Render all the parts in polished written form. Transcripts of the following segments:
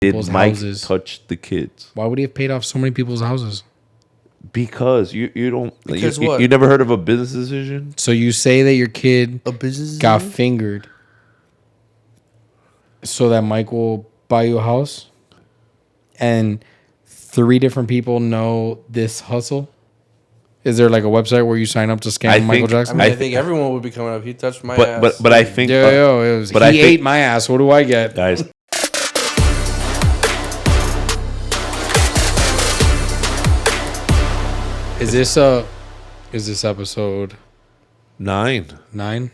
Did Mike houses. touch the kids? Why would he have paid off so many people's houses? Because you don't. Because you, what? you never heard of a business decision? So you say that your kid A business got fingered so that Mike will buy you a house, and 3 different people know this hustle? Is there like a website where you sign up to scam Michael Jackson? I think everyone would be coming up. He touched my ass. But I think it was, but he I think, ate my ass. What do I get? guys. Is this episode 9? 9?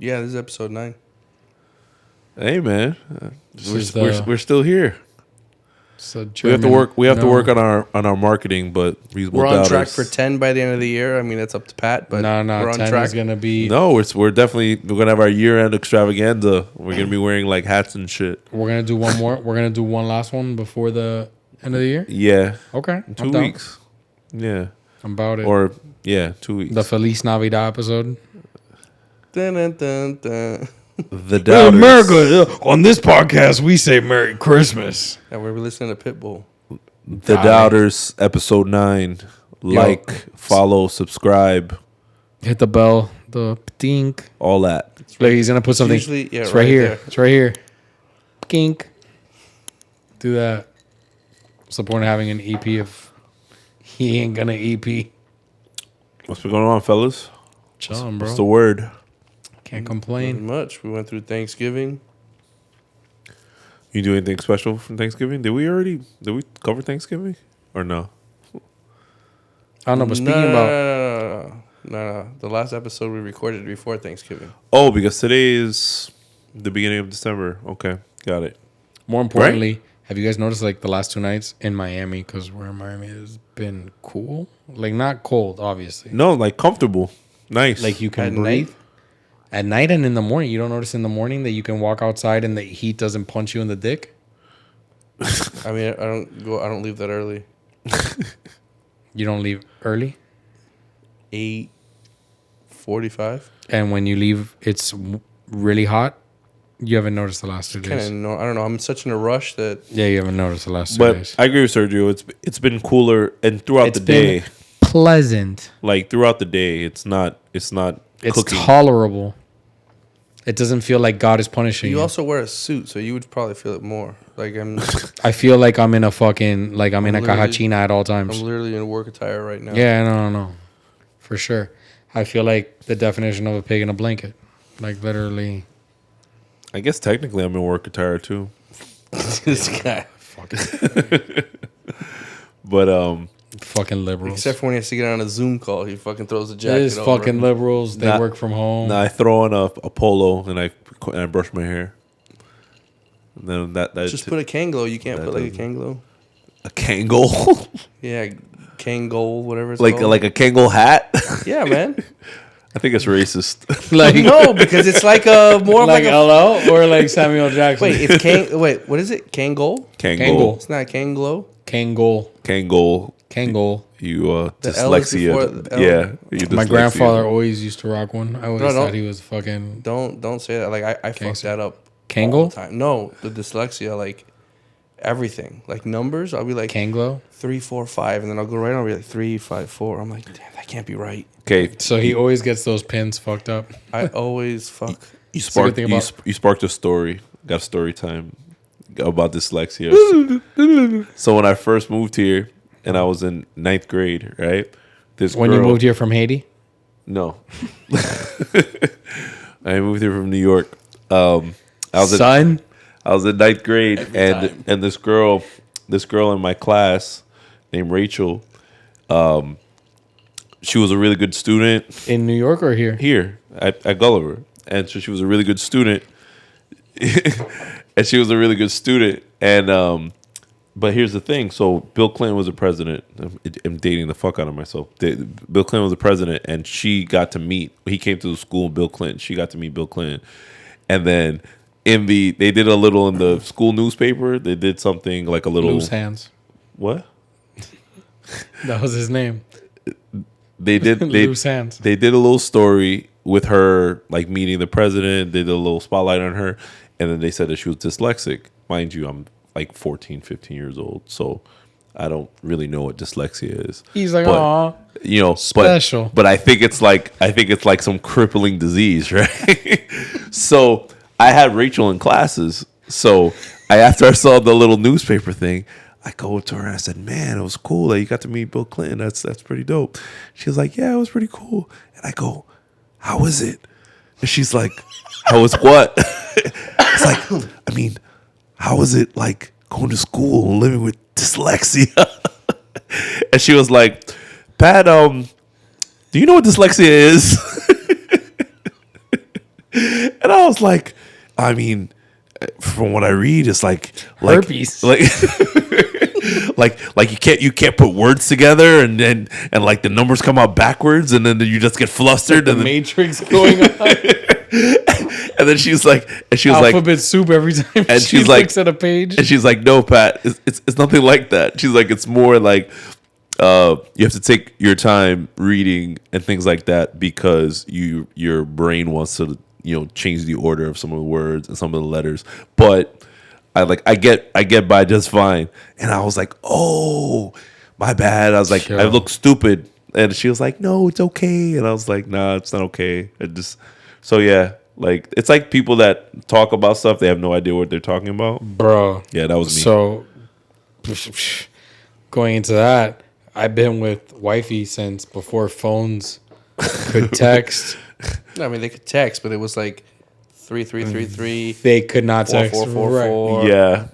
Yeah, this is episode 9. Hey man, This we're, is we're still here. So We have to work. We have to work on our marketing, but We're on track for 10 by the end of the year. I mean, that's up to Pat, but No, we're on 10 track. is gonna be. No, we're gonna have our year-end extravaganza. We're gonna be wearing like hats and shit. We're gonna do one more. We're gonna do one last one before the end of the year. Yeah, Okay, 2 I'm down. weeks. Yeah, I'm about it. or 2 weeks. The Feliz Navidad episode. Dun, dun, dun, dun. The doubters. America, on this podcast, we say Merry Christmas. Yeah, we're listening to Pitbull. The Doubters, episode 9. Like, follow, subscribe, Hit the bell, the dink. all that. Like he's gonna put something. Usually, yeah, it's right here. there. It's right here. Kink. Do that. What's the point of having an EP if he ain't gonna EP? What's been going on, fellas? Chillin', bro. What's the word? Can't Nothing complain. much. We went through Thanksgiving. You do anything special from Thanksgiving? Did we cover Thanksgiving or no? I don't know, but speaking about No. The last episode we recorded before Thanksgiving. Oh, because today is the beginning of December. Okay, got it. more importantly, have you guys noticed like the last 2 nights in Miami? Because we're in Miami has been cool. Like not cold, obviously. No, like comfortable, nice. Like you can At breathe. night? At night and in the morning. You don't notice in the morning that you can walk outside and the heat doesn't punch you in the dick? I mean, I don't leave that early. You don't leave early? 8:45. And when you leave, it's really hot? You haven't noticed the last 2 Kind days? of I don't know. I'm such in a rush that Yeah, you haven't noticed the last 2 but days. I agree with Sergio. It's been cooler, and throughout It's the day, been pleasant. like throughout the day, it's not It's cooking. tolerable. It doesn't feel like God is punishing you you. also wear a suit, so you would probably feel it more. Like I feel like I'm in a fucking, like I'm in a literally- cajachina at all times. I'm literally in work attire right now. Yeah, no. For sure. I feel like the definition of a pig in a blanket. Like literally. I guess technically I'm in work attire too, This guy. but Fucking liberals. Except for when he has to get on a Zoom call, he fucking throws the jacket These over. fucking liberals, they Nah. work from home. now I throw on a polo and I brush my hair. And then that Just put a Kangol. You can't that put like a doesn't- Kangol. a Kangol, Yeah, Kangol, whatever it's like called. a Kangol hat. Yeah, man. I think it's racist. Like, No, because it's like a more like like a. LL or like Samuel Jackson. Wait, it's Wait, what is it? Kangol? Kangol. It's not Kanglo. Kangol. Kangol. You The L is before dyslexia. the L. Yeah, you My dyslexia. grandfather always used to rock one. I always No, thought no. he was fucking Don't say that. Like I fucked that up. all Kangol. the time. No, the dyslexia, like everything, like numbers. I'll be like Kanglo. 3, 4, 5, and then I'll go right on. I'll be like 3, 5, 4. I'm like, damn, that can't be right. Okay, So he always gets those pins fucked up. I always fuck. you a good sparked thing you, about- sp- you sparked a story. Got a story time about dyslexia. So when I first moved here and I was in 9th grade, right? This When girl, you moved here from Haiti? No. I moved here from New York. I was Son? I was in 9th grade, Every time. and this girl in my class named Rachel, she was a really good student In New York or here? here at Gulliver, and so she was a really good student, and but here's the thing. So Bill Clinton was the president. I'm dating the fuck out of myself. Bill Clinton was the president, and she got to meet. He came to the school. Bill Clinton. She got to meet Bill Clinton, and then they did a little in the school newspaper. They did something like a little Loose hands. what? That was his name. They did Loose hands. They did a little story with her, like meeting the president. They did a little spotlight on her, and then they said that she was dyslexic. mind you, I'm like 14, 15 years old, so I don't really know what dyslexia is. He's like, But, aw, you know, special. But I think it's like some crippling disease, right? So I had Rachel in classes. So after I saw the little newspaper thing, I go to her and I said, "Man, it was cool that you got to meet Bill Clinton. That's pretty dope." She was like, "Yeah, it was pretty cool." And I go, "How was it?" And she's like, "How was what?" It's like, I mean, how was it like going to school and living with dyslexia? And she was like, "Pat, do you know what dyslexia is?" And I was like, I mean, from what I read, it's like herpes. Like you can't put words together and like the numbers come out backwards and then you just get flustered The and then, Matrix going on. and then she was like Alphabet soup every time and she she's like looks at a page. and she's like, "No, Pat, it's nothing like that." She's like, "It's more like you have to take your time reading and things like that because your brain wants to change the order of some of the words and some of the letters, but I get by just fine." And I was like, "Oh, my bad." I was like, Sure. "I look stupid." And she was like, "No, it's okay." And I was like, "Nah, it's not okay." So yeah, like it's like people that talk about stuff, they have no idea what they're talking about. Bro. Yeah, that was me. So, going into that, I've been with wifey since before phones could text. I mean, they could text, but it was like 3333. They could not text. 4444. Yeah.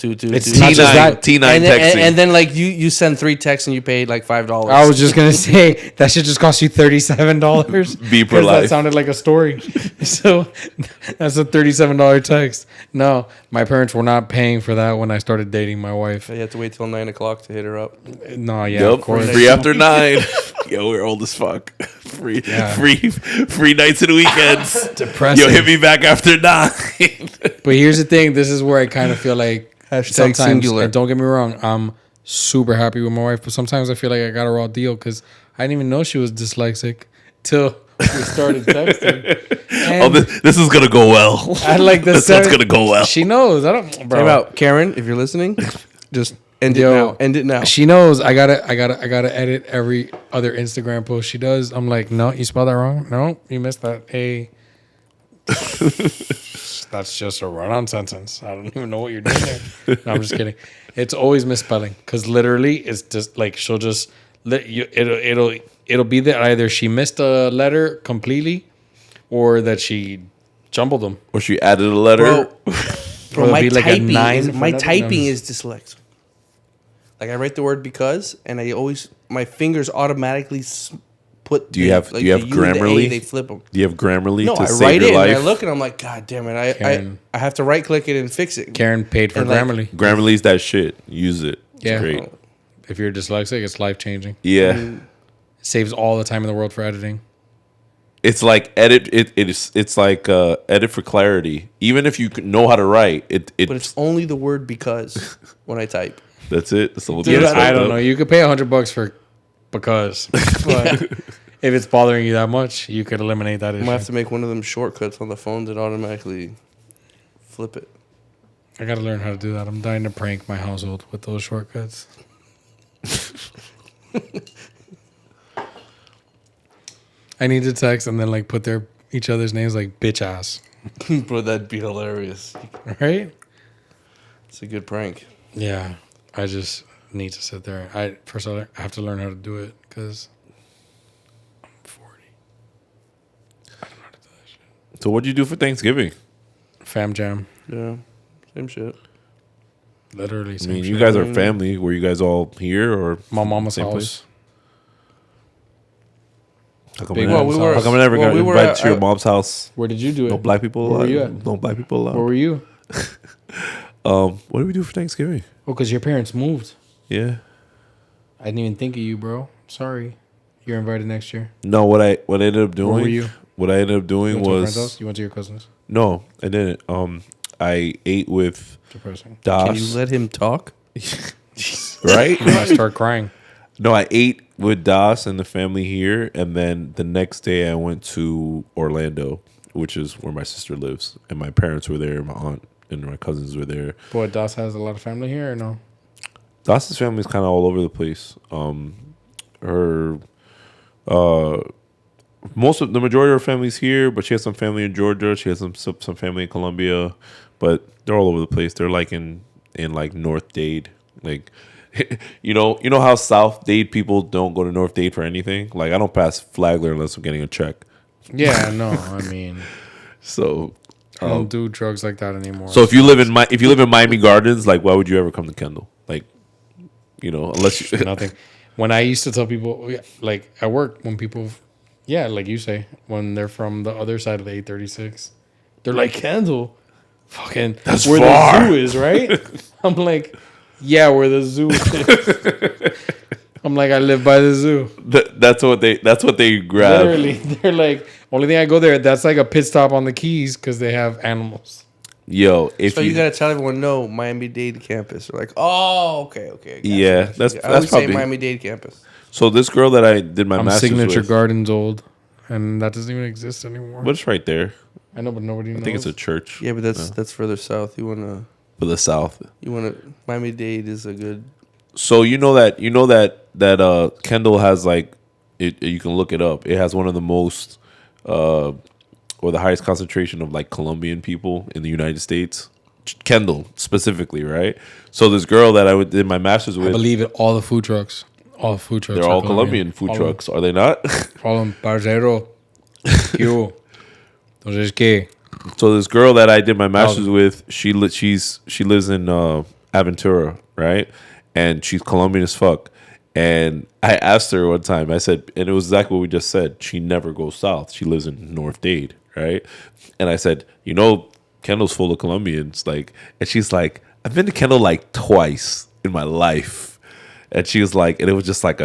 It's not just that. T9 And then, texting. and then like you sent 3 texts and you paid like $5. I was just gonna say that should just cost you $37. Be per life. That sounded like a story. So that's a $37 text. No, my parents were not paying for that when I started dating my wife. You had to wait till 9 o'clock to hit her up. No, yeah, of Yep, course. free after 9. Yo, we're old as fuck. Free nights and weekends. Depressing. Yo, hit me back after 9. But here's the thing. This is where I kind of feel like Hashtag sometimes, singular. and don't get me wrong, I'm super happy with my wife, but sometimes I feel like I got a raw deal because I didn't even know she was dyslexic till we started texting. And this is gonna go well. I like the This one's gonna go well. She knows. I don't, bro. Time out. Karen, if you're listening, just end it now. End it now. She knows. I gotta edit every other Instagram post she does. I'm like, no, you spelled that wrong. No, you missed that. Hey, that's just a run-on sentence. I don't even know what you're doing there. No, I'm just kidding. It's always misspelling because literally it's just like she'll just let you. It'll be that either she missed a letter completely, or that she jumbled them. Or she added a letter. Bro, my like a typing, 9 is, for my another typing number. is dyslexic. Like I write the word because, and I always my fingers automatically put. Do you have the U and the A, Grammarly? they flip them. Do you have Grammarly No, to I save write your it life? and I look and I'm like, God damn it! Karen. I have to right click it and fix it. Karen paid for And, like, Grammarly. Grammarly's that shit. Use it. It's Yeah. great. If you're dyslexic, it's life changing. Yeah. It saves all the time in the world for editing. It's like edit. It's like edit for clarity. Even if you know how to write, But it's only the word because when I type. that's it. That's the whole Dude, thing. I don't know. You could pay $100 for because, but if it's bothering you that much, you could eliminate that I issue. might have to make one of them shortcuts on the phone that automatically flip it. I gotta learn how to do that. I'm dying to prank my household with those shortcuts. I need to text and then like put each other's names like bitch ass, Bro, that'd be hilarious. right? It's a good prank. Yeah, I just need to sit there. First of all, I have to learn how to do it because I'm 40. I don't know how to do that shit. So what'd you do for Thanksgiving? Fam jam, Yeah, same shit. literally. I Same mean, shit. you guys are family. Were you guys all here or My mama's same house. place? How come, Big I, Mom's never, house. how come I never got we were invited at- to your mom's house? Where did you do it? No black people Where allowed. were you at? No black people allowed. Where were you? What did we do for Thanksgiving? Oh, because your parents moved. Yeah. I didn't even think of you, bro. Sorry. You're invited next year. No, what I ended up doing. Where were you? What I ended up You doing went to a friend's was house? You went to your cousin's? no, I didn't. I ate with Depressing. Das. Can you let him talk? Right? I start crying. No, I ate with Das and the family here, and then the next day I went to Orlando, which is where my sister lives, and my parents were there, my aunt and my cousins were there. But Das has a lot of family here, or no? Das's family is kind of all over the place. Her most of the majority of her family's here, but she has some family in Georgia. She has some family in Colombia, but they're all over the place. They're like in like North Dade, like you know how South Dade people don't go to North Dade for anything. Like I don't pass Flagler unless I'm getting a check. Yeah, no, I mean, So I don't do drugs like that anymore. so if you live in Miami Gardens, like why would you ever come to Kendall? Like unless you nothing. When I used to tell people, like at work, when people, yeah, like you say, when they're from the other side of the 836, they're like, Kendall, fucking, That's where far. the zoo is, right? I'm like, yeah, where the zoo is. I'm like, I live by the zoo. that's what they grab. Literally, they're like, only thing I go there, that's like a pit stop on the Keys because they have animals. Yo, if So you gotta tell everyone no Miami-Dade campus. They're like, oh, okay. Gotcha, Yeah, gotcha. that's I always say probably- Miami-Dade campus. So this girl that I did my I'm master's Signature with, Gardens old, and that doesn't even exist anymore. but it's right there. I know, but nobody knows. I think it's a church. Yeah, but that's further south. You wanna For the South. Miami-Dade is a good. So you know that Kendall has like you can look it up. It has one of the most or the highest concentration of like Colombian people in the United States. Kendall specifically, right? So this girl that I did my master's I with, believe it. All the food trucks. All the food trucks. they're are all Colombian food All trucks, are they not? All them, parcero. You. Entonces, ¿qué? So this girl that I did my master's with, she lives in Aventura, right? And she's Colombian as fuck. And I asked her one time, I said, and it was exactly what we just said. She never goes south. She lives in North Dade, right? And I said, Kendall's full of Colombians, like, and she's like, I've been to Kendall like twice in my life, and she was like, and it was just like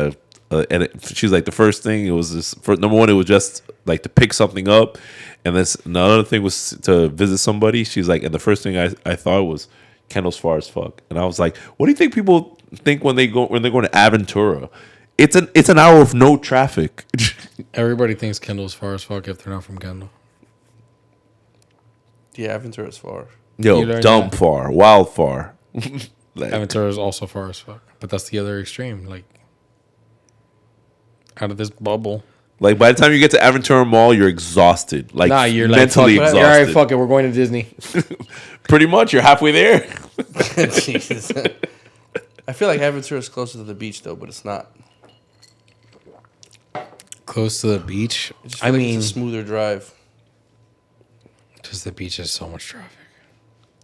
she's like, the first thing it was just number one, it was just like to pick something up, and then another thing was to visit somebody. She's like, and the first thing I thought was Kendall's far as fuck, and I was like, what do you think people think when they're going to Aventura? It's an hour of no traffic. Everybody thinks Kendall's far as fuck if they're not from Kendall. Yeah, Aventura's far. Yo, You learn dumb that. far, wild far. Like, Aventura is also far as fuck. But that's the other extreme. Like, out of this bubble. like by the time you get to Aventura Mall, you're exhausted. Like You're like, mentally fuck, exhausted. you're all right, fuck it, we're going to Disney. Pretty much, you're halfway there. Jesus. I feel like Aventura is closer to the beach though, but it's not. Close to the beach. I just feel like it's a smoother drive. Just the beach has so much traffic.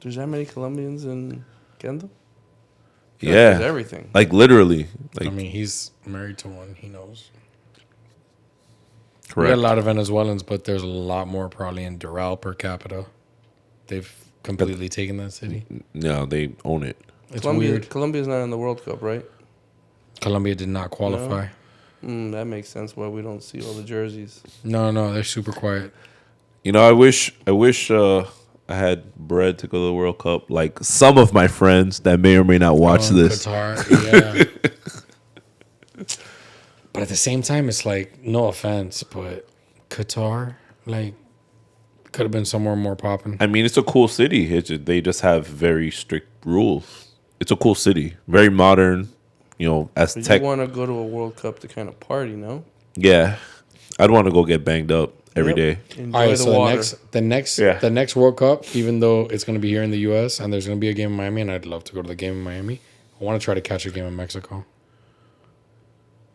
There's that many Colombians in Kendall? I feel like there's Yeah, everything. like literally, like I mean, he's married to one. He knows. We correct. got a lot of Venezuelans, but there's a lot more probably in Doral per capita. They've completely taken that city. No, they own it. It's weird. Colombia's not in the World Cup, right? Colombia did not qualify. That makes sense why we don't see all the jerseys. No, they're super quiet. I wish I had bread to go to the World Cup. Like some of my friends that may or may not watch this. Qatar, yeah. But at the same time, it's like, no offense, but Qatar, like, could have been somewhere more popping. I mean, it's a cool city. They just have very strict rules. It's a cool city, very modern. As But tech. you want to go to a World Cup to kind of party, no? Yeah, I'd want to go get banged up every day. Enjoy All right, the so water. the next World Cup, even though it's going to be here in the U.S. and there's going to be a game in Miami, and I'd love to go to the game in Miami, I want to try to catch a game in Mexico.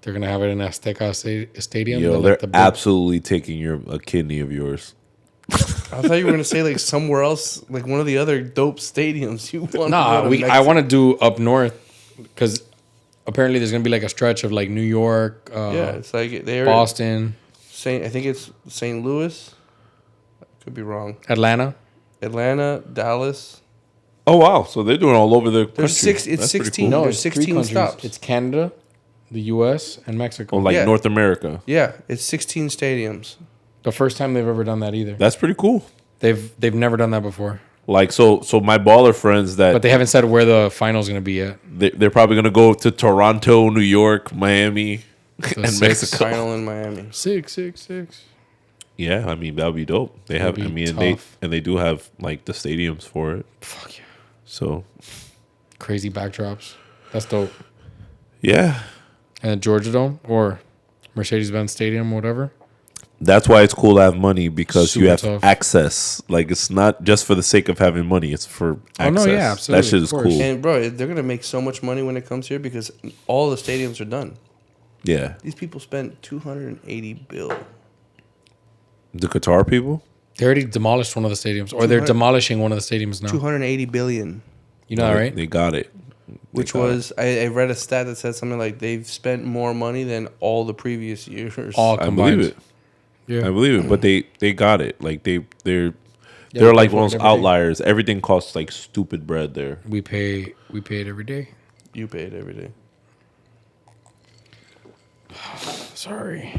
They're going to have it in Azteca Stadium. Yo, like they're the big- absolutely taking a kidney of yours. I thought you were gonna say like somewhere else, like one of the other dope stadiums. You want? Nah, I want to do up north because apparently there's going to be like a stretch of like New York, Yeah, it's like they're Boston, I think it's St. Louis. Could be wrong. Atlanta. Atlanta, Dallas. Oh wow! So they're doing all over the country. There's six. It's That's pretty 16. cool. No, There's it's 16 three countries. stops. It's Canada, the U.S., and Mexico. Oh, like Yeah. North America. Yeah, it's 16 stadiums. The first time they've ever done that either. That's pretty cool. They've never done that before. Like so my baller friends But that they haven't said where the final's going to be yet. they're probably gonna go to Toronto, New York, Miami, and six. Mexico. Final in Miami. Six. Yeah, I mean that would be dope. They have, That'd I be mean, tough. they do have like the stadiums for it. Fuck yeah. So Crazy backdrops. That's dope. yeah, And the Georgia Dome or Mercedes-Benz Stadium, whatever. that's why it's cool to have money because you Super have tough. access. Like it's not just for the sake of having money; it's for Oh, no, access. yeah, absolutely, That shit of is course. cool. And bro, they're gonna make so much money when it comes here because all the stadiums are done. Yeah, These people spent 280 bill. the Qatar people. They already demolished one of the stadiums, or they're 200 demolishing one of the stadiums now. 280 billion. You know that, right? They got it. Which was I read a stat that said something like they've spent more money than all the previous years. All I combined. believe it. Yeah. I believe it. But they got it. Like they're Yeah, they're we like pay one for of those it every day. outliers. Everything costs like stupid bread there. We pay it every day. You pay it every day. Sorry.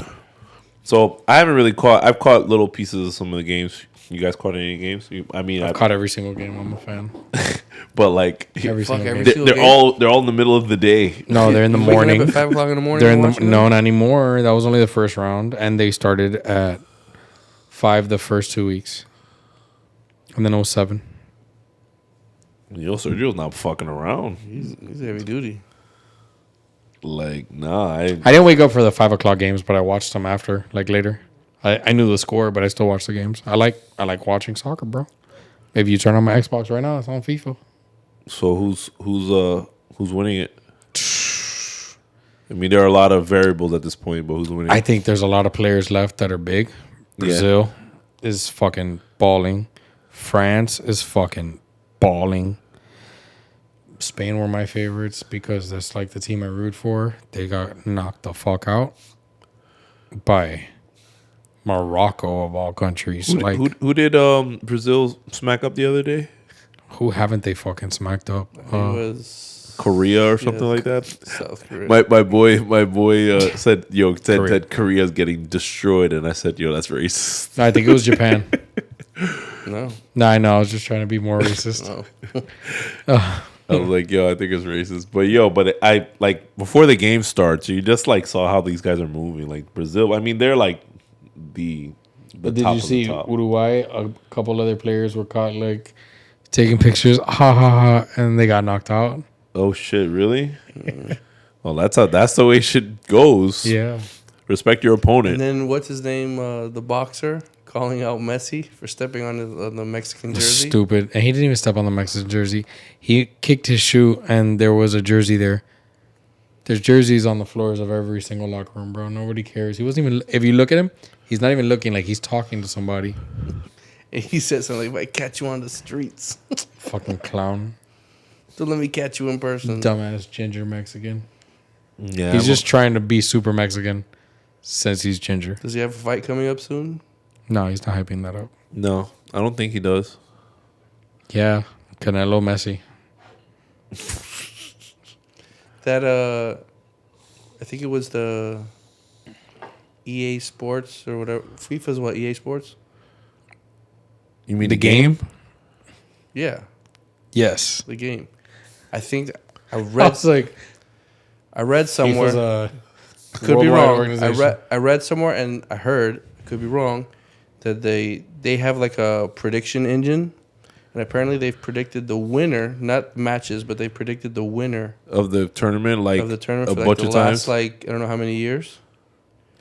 So I haven't really caught. I've caught little pieces of some of the games. You guys caught any games? I mean, I've caught every single game. I'm a fan. but like Every Fuck, single every game. single they're game? all in the middle of the day. No, they're in the You waking up morning. at 5 o'clock in the morning. They're and in the watching no, them? not anymore. That was only the first round, and they started at 5 the first 2 weeks, and then 07. Yo, Sergio's not fucking around. He's heavy duty. Like, nah, I didn't wake up for the 5 o'clock games, but I watched them after, like later. I knew the score, but I still watched the games. I like watching soccer, bro. If you turn on my Xbox right now, it's on FIFA. So who's winning it? I mean, there are a lot of variables at this point, but who's winning? I think there's a lot of players left that are big. Brazil is fucking balling. France is fucking balling. Spain were my favorites because that's like the team I root for. They got knocked the fuck out by Morocco of all countries. Who did Brazil smack up the other day? Who haven't they fucking smacked up? It was Korea or something like that. South Korea. My boy said Korea. that Korea's getting destroyed, and I said, yo, that's racist. I think it was Japan. no. No, I know. I was just trying to be more racist. No. I was like, yo, I think it's racist. But I like before the game starts, you just like saw how these guys are moving. Like Brazil, I mean, they're like the But did top you of see the top. Uruguay? A couple other players were caught like taking pictures, ha ha ha, and they got knocked out. Oh shit, really? Well, that's the way shit goes. Yeah. Respect your opponent. And then what's his name? The boxer calling out Messi for stepping on the Mexican jersey. Stupid. And he didn't even step on the Mexican jersey. He kicked his shoe, and there was a jersey there. There's jerseys on the floors of every single locker room, bro. Nobody cares. He wasn't even. If you look at him, he's not even looking like he's talking to somebody. And he said something like, "If I catch you on the streets, Fucking clown. don't let me catch you in person." Dumbass ginger Mexican. Yeah, He's just trying to be super Mexican since he's ginger. Does he have a fight coming up soon? No, he's not hyping that up. no, I don't think he does. Yeah. Canelo Messi. That I think it was the EA Sports or whatever. FIFA's what, EA Sports? You mean The game? Yeah, Yes. the game. I think I I read was like, I read somewhere. FIFA's a Could be worldwide wrong. organization. I read somewhere and I heard, could be wrong, that they have like a prediction engine, and apparently they've predicted the winner, not matches, but they predicted the winner Of the tournament, like of the tournament a for like bunch the of last times. like I don't know how many years,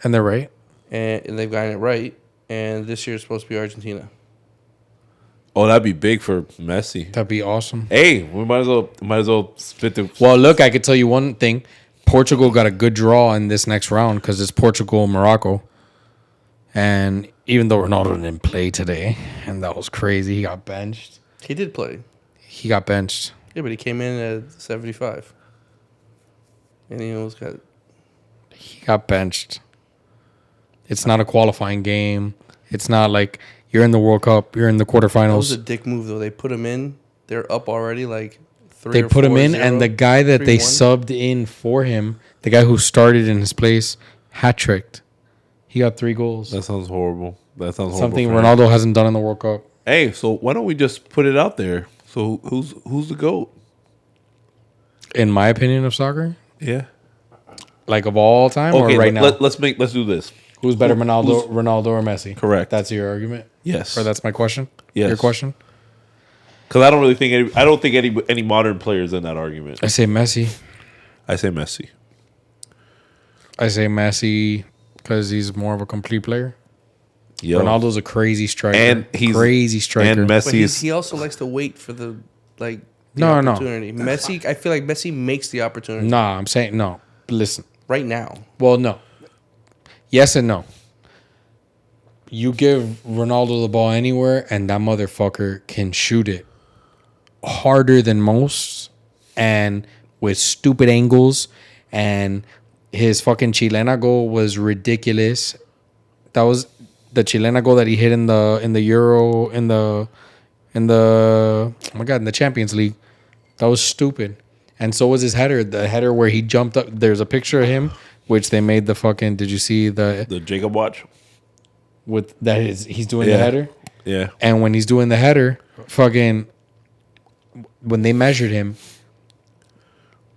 And they're right. and they've gotten it right. And this year is supposed to be Argentina. Oh, that'd be big for Messi. That'd be awesome. Hey, we might as well spit the. Well, look, I could tell you one thing. Portugal got a good draw in this next round because it's Portugal and Morocco. And even though Ronaldo didn't play today, and that was crazy, he got benched. He did play, He got benched. yeah, but he came in at 75, and he almost got. He got benched. It's not a qualifying game. It's not like you're in the World Cup, you're in the That was a quarterfinals. dick move though. They put him in. They're up already, like 3 They or put him in, 4-0, and the guy that they 3-1. subbed in for him, the guy who started in his place, hat-tricked. He got 3 goals. That sounds horrible. That sounds horrible. Something for him. Ronaldo hasn't done in the World Cup. Hey, so why don't we just put it out there? So who's the GOAT? In my opinion of soccer, Yeah. like of all time Okay, or right now? let's do this. Who's better, Ronaldo or Messi? Correct. That's your argument. Yes. Or that's my question. Yes. Your question. Because I don't think any modern players in that argument. I say Messi. I say Messi. I say Messi because he's more of a complete player. Yo. Ronaldo's a crazy striker. And he's crazy striker. And But Messi is he also likes to wait for the No. opportunity. Messi, I feel like Messi makes the opportunity Nah, I'm saying no. Listen. right now. Well, no. Yes and no. You give Ronaldo the ball anywhere, and that motherfucker can shoot it harder than most, and with stupid angles. And his fucking Chilena goal was ridiculous. That was the Chilena goal that he hit in the Euro in the oh my god, in the Champions League. That was stupid. And so was his header. The header where he jumped up. There's a picture of him, which they made the fucking. Did you see the Jacob watch? with that? He's doing the header. Yeah. And when he's doing the header, fucking, when they measured him,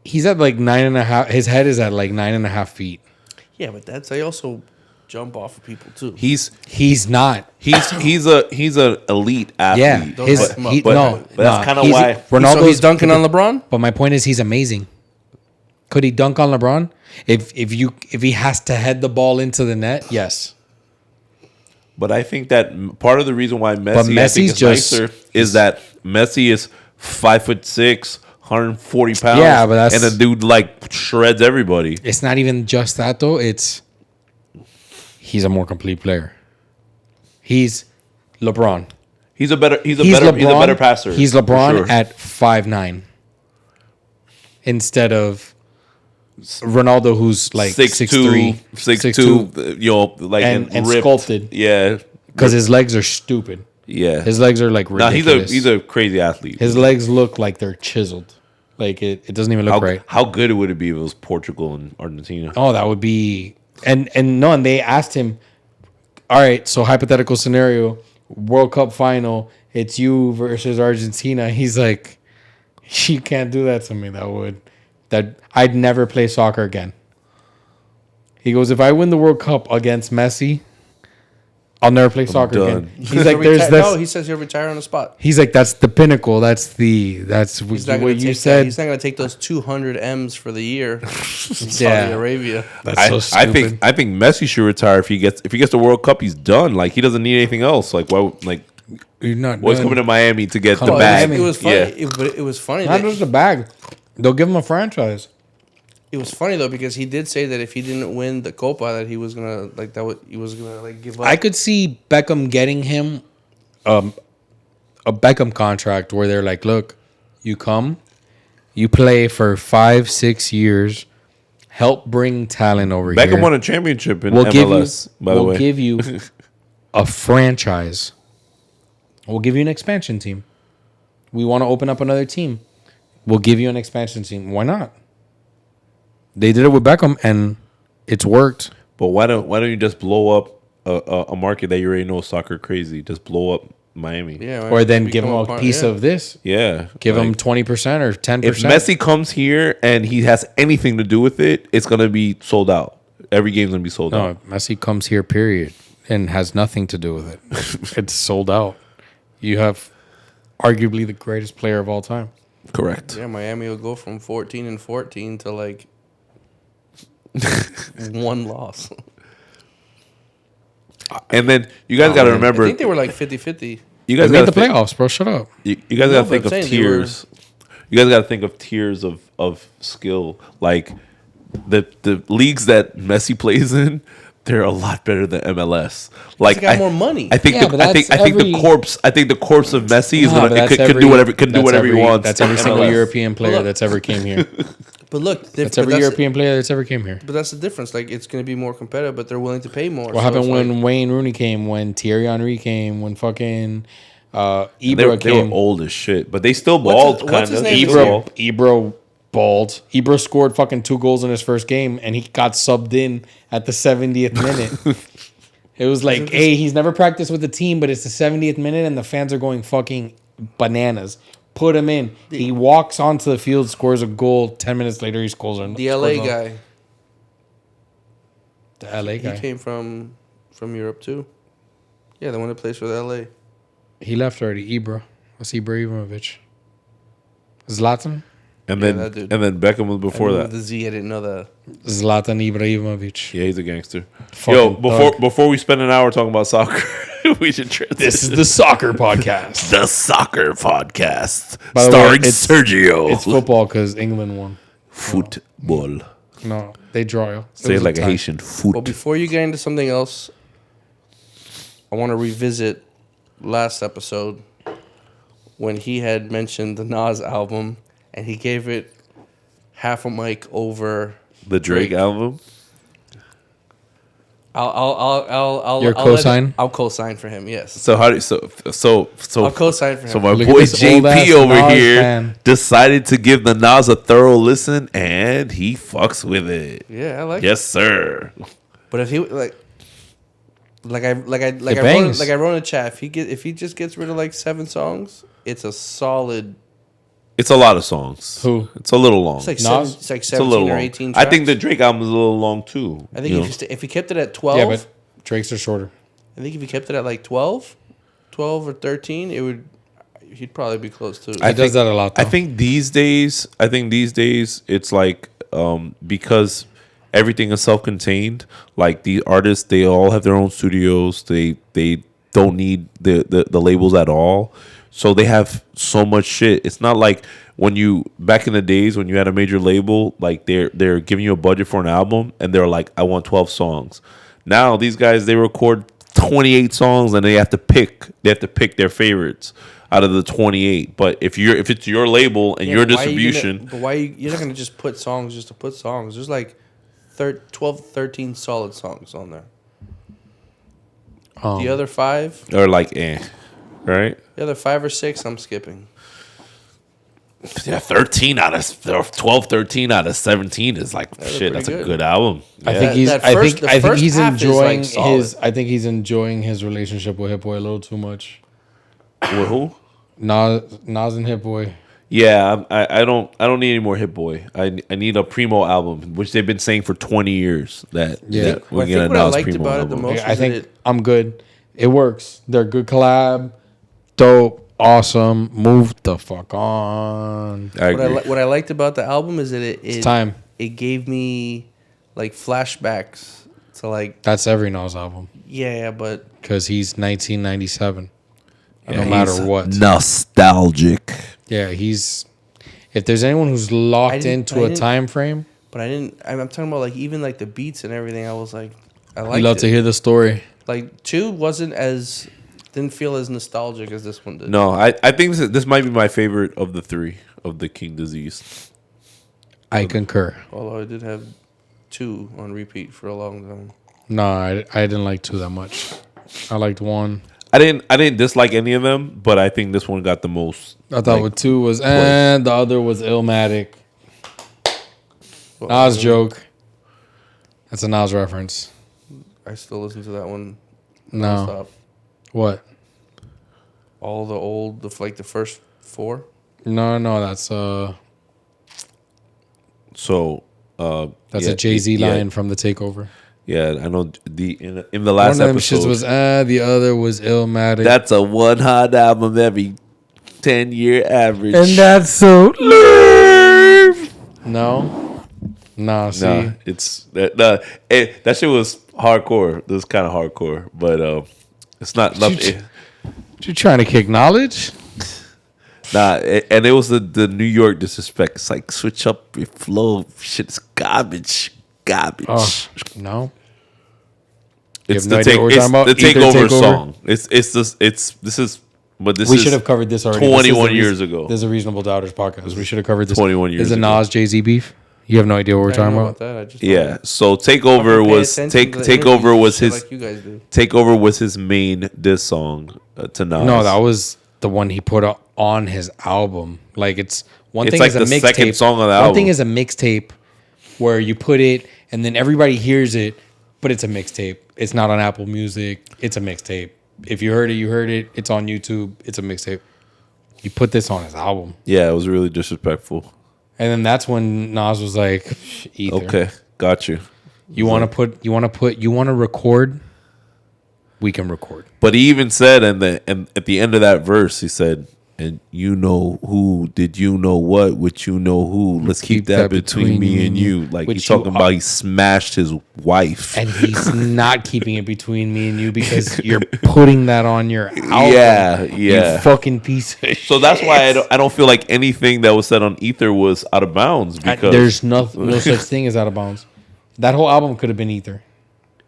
he's at like 9.5. His head is at like 9.5 feet. Yeah, but they also jump off of people too. He's not. He's an elite athlete. Yeah. Don't His hype him up. But that's kind of He's- why. So Ronaldo's he's dunking on LeBron. But my point is, he's amazing. Could he dunk on LeBron? If he has to head the ball into the net, yes. But I think that part of the reason why Messi I think Messi's is just- nicer is that Messi is 5'6", 140 pounds. Yeah, but that's- and the dude like shreds everybody. It's not even just that though. He's a more complete player. He's LeBron. He's a better passer. He's for LeBron sure. at 5'9" instead of Ronaldo, who's like 6'3", 6'2", you know, like and ripped. sculpted. Yeah, Because his legs are stupid. yeah. His legs are like No, ridiculous. he's a crazy athlete. His legs look like they're chiseled. Like it doesn't even look right. How good would it be if it was Portugal and Argentina? Oh, that would be and they asked him, all right, so hypothetical scenario, World Cup final, it's you versus Argentina. He's like, you can't do that to me. That I'd never play soccer again. He goes, if I win the World Cup against Messi, I'll never play soccer done. again. He's like, there's this. No, he says he'll retire on the spot. He's like, that's the pinnacle. That's He's not what gonna you take said. That. He's not going to take those 200 M's for the year in Saudi Yeah. Arabia. That's so stupid. I think Messi should retire if he gets the World Cup. He's done. Like he doesn't need anything else. Like You're not what's done. coming to Miami to get the Come on, bag? It was funny. Yeah. But it was funny. Not That, just a bag. They'll give him a franchise. it was funny though because he did say that if he didn't win the Copa, that he was gonna give up. I could see Beckham getting him a Beckham contract where they're like, look, you come, you play for 5-6 years, help bring talent over here. Beckham won a championship in We'll MLS. By the way, we'll give you a franchise. We'll give you an expansion team. We want to open up another team. We'll give you an expansion team. Why not? They did it with Beckham, and it's worked. but why don't you just blow up a market that you already know is soccer crazy? Just blow up Miami. Yeah, Or then give him a piece of this. Yeah. Give Like, him 20% or 10%. if Messi comes here and he has anything to do with it, it's gonna be sold out. Every game's gonna be sold No, out. Messi comes here, period, and has nothing to do with it. It's sold out. You have arguably the greatest player of all time. Correct. Yeah, Miami will go from 14-14 to like one loss. And then you guys got to remember. I think they were like 50-50. You They guys made got the playoffs, bro. Shut up. You guys No, got to but think I'm of saying they tiers. You guys got to think of tiers of skill. Like the leagues that Messi plays in, they're a lot better than MLS. Like He's got more money. I think Yeah, but I think that's the corpse. I think the corpse of Messi is Nah, but gonna that's can do whatever he wants. That's every in single MLS. European player Look. that's ever came here. But look, That's every European player that's ever came here. But that's the difference. Like it's going to be more competitive, but they're willing to pay more. What happened when Wayne Rooney came? When Thierry Henry came? When fucking Ibra They were came? old as shit, but they still What's balled his- kind what's his of. name? Ibra balled. Ibra scored fucking 2 goals in his first game, and he got subbed in at the 70th minute. It was like, hey, he's never practiced with the team, but it's the 70th minute, and the fans are going fucking bananas. Put him in. He walks onto the field, scores a goal. 10 minutes later, he scores the LA guy. The LA He guy. came from Europe too. Yeah, the one that plays for the LA. He left already. Ibra. That's Ibrahimovic. Zlatan? And Yeah, then that dude. Beckham was before I knew that. the Z, I didn't know the. Zlatan Ibrahimovic. Yeah, he's a gangster. Fucking thug. Before we spend an hour talking about soccer, we should transition. This is the soccer podcast. the soccer podcast By the way, starring it's- Sergio. It's football because England won. Football. No, they draw. Say it was like a tie. Haitian. Foot. Well, before you get into something else, I want to revisit last episode when he had mentioned the Nas album and he gave it half a mic over The Drake album. I'll Your I'll let cosign? it- I'll co-sign for him. Yes, So how do so I'll co-sign for him. So my Look at boy this old-ass JP over Nas here fan. decided to give the Nas a thorough listen, and he fucks with it. yeah, I like. Yes, sir. But if he like I bangs. wrote in the chat, if he just gets rid of like 7 songs, it's a solid. It's a lot of songs. Who? It's a little long. It's like Nas? it's like It's a little 17 or long. 18. I think tracks. the Drake album is a little long too. I think you know? if he kept it at 12, Yeah, but Drake's are shorter. I think if he kept it at like 12 or 13, he'd probably be close to. He does that a lot, though. I think these days it's like because everything is self-contained. Like the artists, they all have their own studios. They don't need the labels at all. So they have so much shit. It's not like when you back in the days when you had a major label, like they're giving you a budget for an album and they're like, I want 12 songs. Now these guys, they record 28 songs and they have to pick their favorites out of the 28. But if it's your label and Yeah, your but why are you distribution, you're not gonna just put songs just to put songs? There's like 12, 13 solid songs on there. The other 5, or like right? the other 5 or 6, I'm skipping. Yeah, 13 out of 12, 13 out of 17 is like They're shit. That's pretty a good. good album. I Yeah. think he's. That I first- think. the I think first he's half is, enjoying like, solid. his. I think he's enjoying his relationship with Hit Boy a little too much. With who? Nas and Hit Boy. Yeah, I don't need any more Hit Boy. I need a Primo album, which they've been saying for 20 years that Yeah. that Well, I we get a think what I Nas liked Primo about it the album. most- I think it- I'm good. It works. They're a good collab. Dope. Awesome. Move the fuck on. I agree. What I liked about the album is that It's time. it gave me like flashbacks to like That's every Nas album yeah, but because he's 1997. Yeah, no matter he's what. nostalgic. Yeah, he's. If there's anyone who's locked I into a didn't- time frame, I didn't. I'm talking about like even like the beats and everything. I was like, I you liked love it. to hear the story. Like 2 didn't feel as nostalgic as this one did. No, I think this might be my favorite of the 3 of the King Disease. I concur. Although I did have 2 on repeat for a long time. No, I didn't like 2 that much. I liked 1. I didn't dislike any of them, but I think this one got the most. I thought with 2 was and the other was Illmatic. Nas joke. That's a Nas reference. I still listen to that one. No. Nonstop. What? All the old, like the first 4. No, that's So that's yeah, a Jay-Z yeah, line from the Takeover. Yeah, I know. In the One last of them episode, shits was the other was Illmatic. that's a one hot album every 10-year average. and that's so lame. No, see. Nah, it's that that shit was hardcore. It was kind of hardcore, but it's not nothing. You trying to kick knowledge? And it was the New York disrespect. It's like switch up your flow. Shit's garbage. Oh, no. It's have no the idea what we're talking about? the Either takeover Takeover- song. This is. But this We is should have covered this already. 21 years ago. This is a Reasonable Doubters podcast. We should have covered this. 21 years Is a ago. Nas Jay-Z beef? You have no idea what we're I don't talking know about? that. I just Yeah. So fucking takeover pay was attention to the takeover interviews was and his shit like you guys do. takeover was his main diss song to Nas. No, that was the one he put on his album. Like it's one It's thing like is a the mixtape. second song on the One album. thing is a mixtape where you put it and then everybody hears it, but it's a mixtape. It's not on Apple Music. It's a mixtape. If you heard it, you heard it. It's on YouTube. It's a mixtape. You put this on his album. Yeah, it was really disrespectful. And then that's when Nas was like, Ether. Okay, got you. You want to record? We can record. But he even said, and at the end of that verse, he said, "And you know who? Did you know what? Which you know who? Let's keep that between me and you." Like he's talking about he smashed his wife, and he's not keeping it between me and you because you're putting that on your album. Yeah. You fucking piece of shit. So that's why I don't feel like anything that was said on Ether was out of bounds because there's no such thing as out of bounds. That whole album could have been Ether.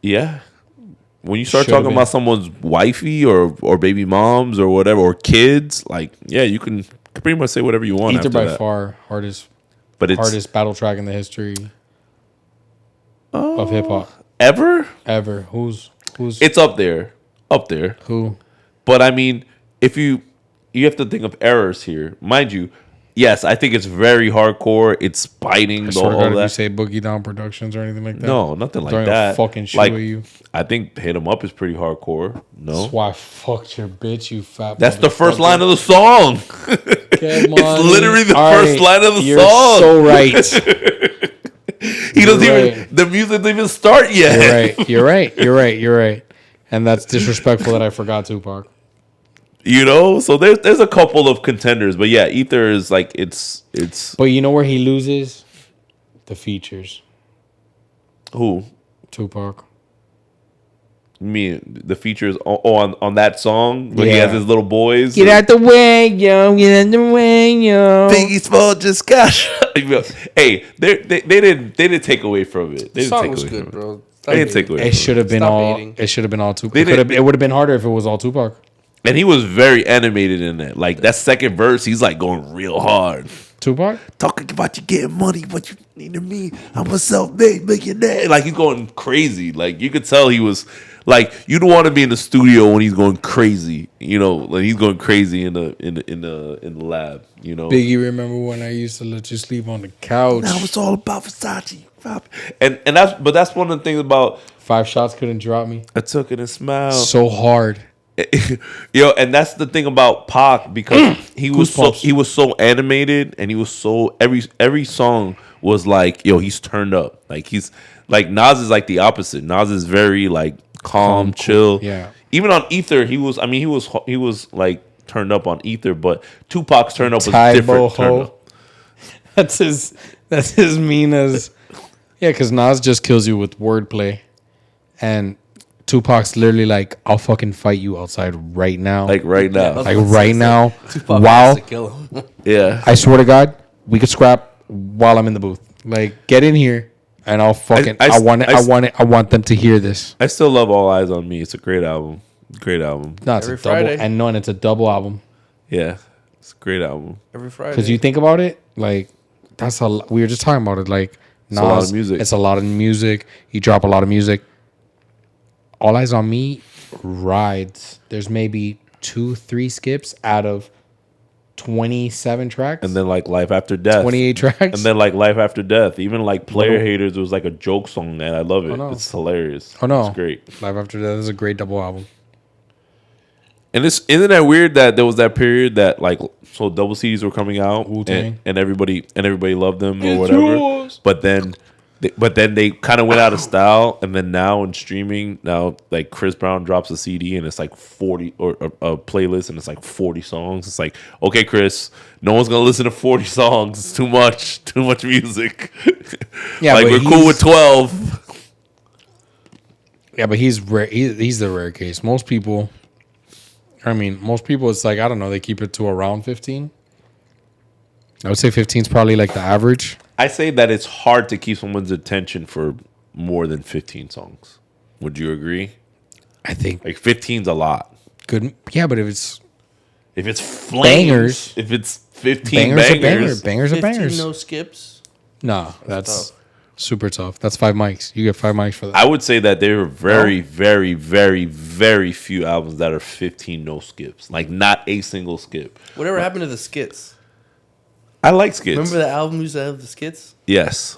Yeah. When you start talking about someone's wifey or baby moms or whatever or kids, like you can pretty much say whatever you want. Ether after by that. far hardest battle track in the history of hip hop ever. Who's It's up there. Who? But I mean, if you have to think of errors here, mind you. Yes, I think it's very hardcore. It's biting. All that. You say Boogie Down Productions or anything like that? No, nothing like Throwing that. A fucking shoe like, at you. I think Hit 'Em Up is pretty hardcore. No, that's why I fucked your bitch. You fat. That's the first line of the song. It's literally the first line of the song. So right. He doesn't even. The music doesn't even start yet. You're right. And that's disrespectful that I forgot Tupac. You know, so there's a couple of contenders, but yeah, Ether is like it's. But you know where he loses? The features. Who? Tupac. Me, the features on that song where he has his little boys. Get out the way, yo! Get out the way, yo! Biggie's fault just got. Hey, they didn't take away from it. The song was good, bro. They didn't take away. It should have been all. It should have been all Tupac. It would have been harder if it was all Tupac. And he was very animated in that. Like that second verse, he's like going real hard. Tupac? Talking about you getting money, what you need to me. I'm a self-made millionaire. Like he's going crazy. Like you could tell he was like you don't want to be in the studio when he's going crazy. You know, like he's going crazy in the lab. You know. Biggie, remember when I used to let you sleep on the couch? Now it's all about Versace. And that's one of the things about 5 shots couldn't drop me. I took it and smiled so hard. And that's the thing about Pac because he was so animated and he was so every song was like he's turned up like he's like Nas is like the opposite. Nas is very like calm, chill. Yeah. Even on Ether, he was like turned up on Ether, but Tupac's turn up was different. Turn up. That's his mean as because Nas just kills you with wordplay, and Tupac's literally like, I'll fucking fight you outside right now. Like right now. Like right now. Tupac wow. has to kill him. Yeah. I swear to God, we could scrap while I'm in the booth. Like, get in here and I'll fucking I want them to hear this. I still love All Eyes on Me. It's a great album. Great album. No, it's Every a double Friday. and it's a double album. Yeah. It's a great album. Every Friday. Because you think about it, like that's we were just talking about it. Like Nas, it's a lot of music. It's a lot of music. You drop a lot of music. All Eyes on Me rides. There's maybe 2-3 skips out of 27 tracks. And then like Life After Death. 28 tracks. And then like Life After Death. Even like Player Haters was like a joke song, man. I love it. Oh, no. It's hilarious. Oh no. It's great. Life After Death is a great double album. And isn't that weird that there was that period that like so double CDs were coming out and everybody loved them or whatever. But then they kind of went out of style, and then now in streaming, now like Chris Brown drops a CD and it's like 40 or a playlist and it's like 40 songs. It's like, okay, Chris, no one's gonna listen to 40 songs. It's too much music. Yeah, like we're cool with 12. Yeah, but he's rare. He's the rare case. Most people, it's like I don't know. They keep it to around 15. I would say 15 is probably like the average. I say that it's hard to keep someone's attention for more than 15 songs. Would you agree? I think like 15's a lot. Good. Yeah, but if it's flames, bangers, if it's 15 bangers, bangers are bangers. No skips. No, that's super tough. That's 5 mics. You get 5 mics for that. I would say that there are very, very, very, very few albums that are 15 no skips. Like not a single skip. Whatever happened to the skits? I like skits. Remember the album used to have the skits? Yes.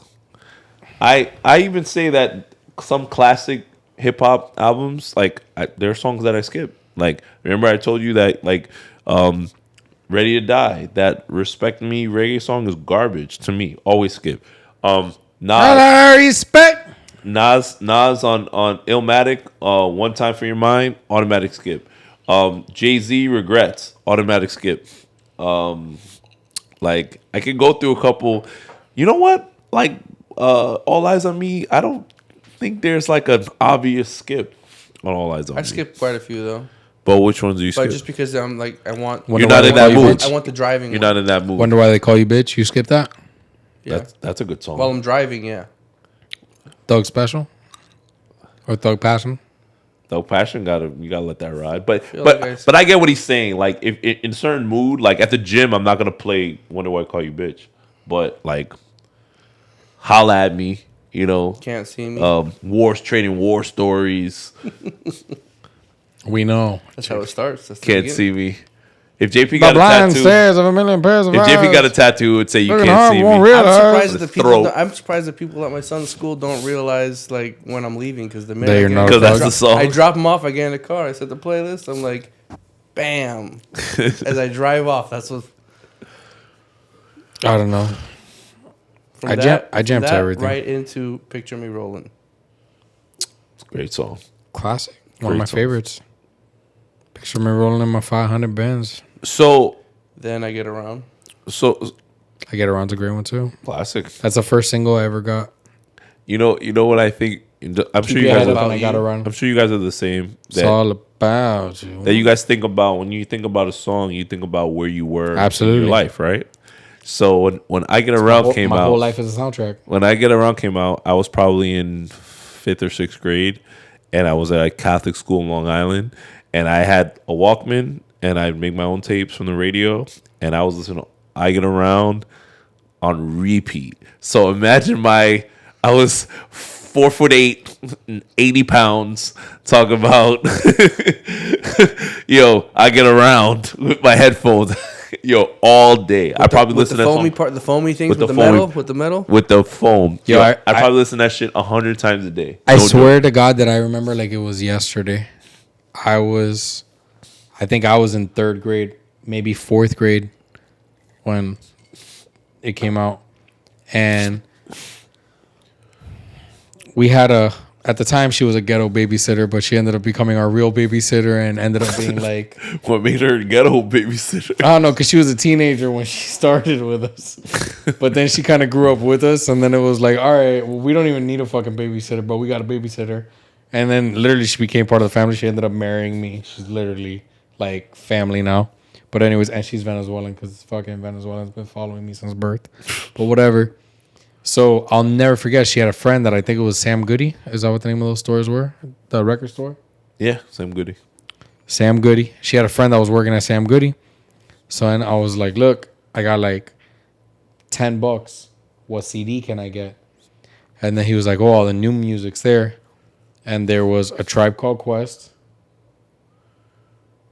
I even say that some classic hip hop albums, like there are songs that I skip. Like remember I told you that like Ready to Die, that Respect Me reggae song is garbage to me. Always skip. Nas respect. Nas on Illmatic, One Time for Your Mind, automatic skip. Jay-Z, Regrets, automatic skip. Like I can go through a couple. You know what? Like All Eyes on Me, I don't think there's like an obvious skip on All Eyes on Me. I skipped quite a few though. But which ones do you skip? But just because I'm like I want. You're not in that mood. I want the driving. You're not in that mood. Wonder why they call you bitch. You skip that? Yeah. That's a good song. While I'm driving, yeah. Thug Special? Or Thug Passion? Thug Passion you gotta let that ride. But like I get what he's saying. Like if in a certain mood, like at the gym, I'm not gonna play Wonder Why I Call You Bitch. But like holla at me, you know. Can't see me. Trading war stories. We know. That's how it starts. That's the Can't beginning. see me. If JP The got a blind tattoo, stairs of a million pairs of if JP eyes. got a tattoo, it would say you Looking can't hard, see won't me. realize. I'm surprised that people at my son's school don't realize like when I'm leaving because the minute That you're not Because that's the song. I drop them off, I get in the car, I set the playlist, I'm like, bam. As I drive off, that's what. I don't know. From I jam to that everything. right into Picture Me Rolling. It's a great song. Classic. One of Great my song. favorites. Picture me rolling in my 500 Benz. So Then I Get Around. I Get Around's a great one too. classic. That's the first single I ever got. You know what I think. I'm sure you Keep your guys. head up Are, and I got around. I'm sure you guys are the same. It's all about you. That you guys think about when you think about a song, you think about where you were Absolutely. in your life, right? So when I Get Around came my out, whole life is a soundtrack. when I Get Around came out, I was probably in 5th or 6th grade, and I was at a Catholic school in Long Island, and I had a Walkman, and I'd make my own tapes from the radio, and I was listening to I Get Around on repeat. So imagine I was 4'8", 80 pounds, talking about, I Get Around with my headphones, all day. I probably listen to The foamy things with the metal. with the foam. Yo, I probably listen to that shit 100 times a day. I No swear to God that I remember like it was yesterday. I think I was in 3rd grade, maybe 4th grade when it came out. And we had at the time she was a ghetto babysitter, but she ended up becoming our real babysitter and ended up being like, What made her ghetto babysitter? I don't know, because she was a teenager when she started with us. But then she kind of grew up with us, and then it was like, all right, well, we don't even need a fucking babysitter, but we got a babysitter. And then literally she became part of the family. She ended up marrying me. She's literally like family now. But anyways, and she's Venezuelan because fucking Venezuelan's been following me since birth. But whatever. So I'll never forget, she had a friend that I think it was Sam Goody. Is that what the name of those stores were? The record store? Yeah, same goodie. Sam Goody. She had a friend that was working at Sam Goody. So then I was like, look, I got like $10. What CD can I get? And then he was like, oh, all the new music's there. And there was A Tribe Called Quest.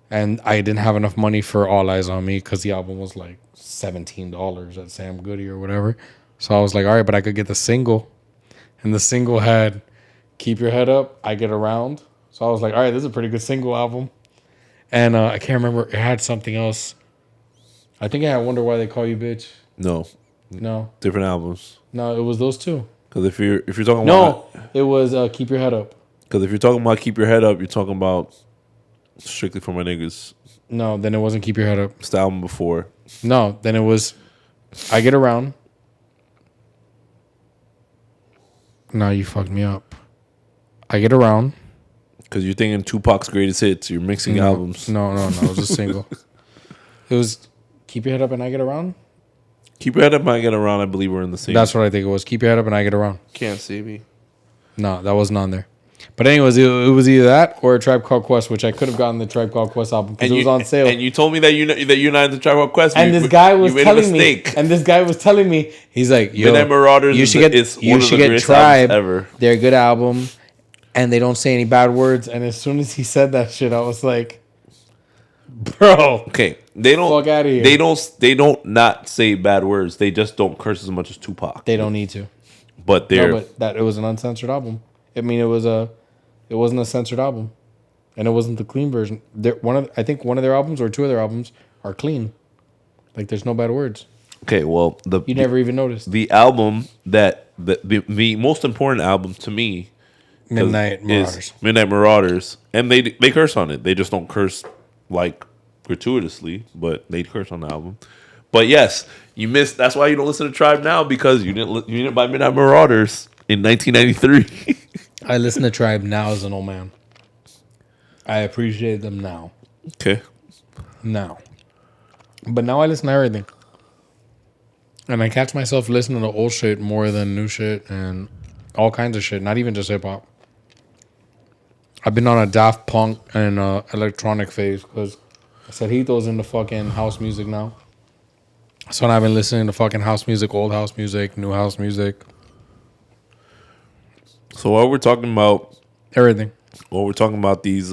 And I didn't have enough money for All Eyes on Me because the album was like $17 at Sam Goody or whatever. So I was like, all right, but I could get the single. And the single had Keep Your Head Up, I Get Around. So I was like, all right, this is a pretty good single album. And I can't remember. It had something else. I think I had Wonder Why They Call You Bitch. No, different albums. No, it was those two. Because if you're talking No, it was Keep Your Head Up. Because if you're talking about Keep Your Head Up, you're talking about Strictly For My Niggas. No, then it wasn't Keep Your Head Up. It's the album before. No, then it was I Get Around. No, you fucked me up. I Get Around. Because you're thinking Tupac's greatest hits. You're mixing albums. No. It was a single. It was Keep Your Head Up and I Get Around. Keep Your Head Up and I Get Around, I believe, we're in the same. That's what I think it was. Keep Your Head Up and I Get Around. Can't see me. No, that wasn't on there. But anyways, it was either that or A Tribe Called Quest, which I could have gotten the Tribe Called Quest album because it was on sale. And you told me that you're not in the Tribe Called Quest. And this guy was you telling made a mistake. me, he's like, yo, Midnight Marauders you should get Tribe. Ever. They're a good album, and they don't say any bad words. And as soon as he said that shit, I was like, bro, Okay, they don't. Fuck outta here. They don't not say bad words. They just don't curse as much as Tupac. they don't need to. But they're No, but that it was an uncensored album. I mean, it wasn't a censored album, and it wasn't the clean version. I think one of their albums or two of their albums are clean. Like there's no bad words. okay. Well, You never even noticed. the album that the most important album to me Midnight Marauders. is Midnight Marauders, and they curse on it. They just don't curse like gratuitously, but they curse on the album. But yes, you missed. That's why you don't listen to Tribe now, because you didn't buy Midnight Marauders in 1993. I listen to Tribe now as an old man. I appreciate them now. Okay. Now. But now I listen to everything. And I catch myself listening to old shit more than new shit and all kinds of shit, not even just hip hop. I've been on a Daft Punk and electronic phase because Cejito's into fucking house music now. So I've been listening to fucking house music, old house music, new house music. So while we're talking about Everything. Well, we're talking about these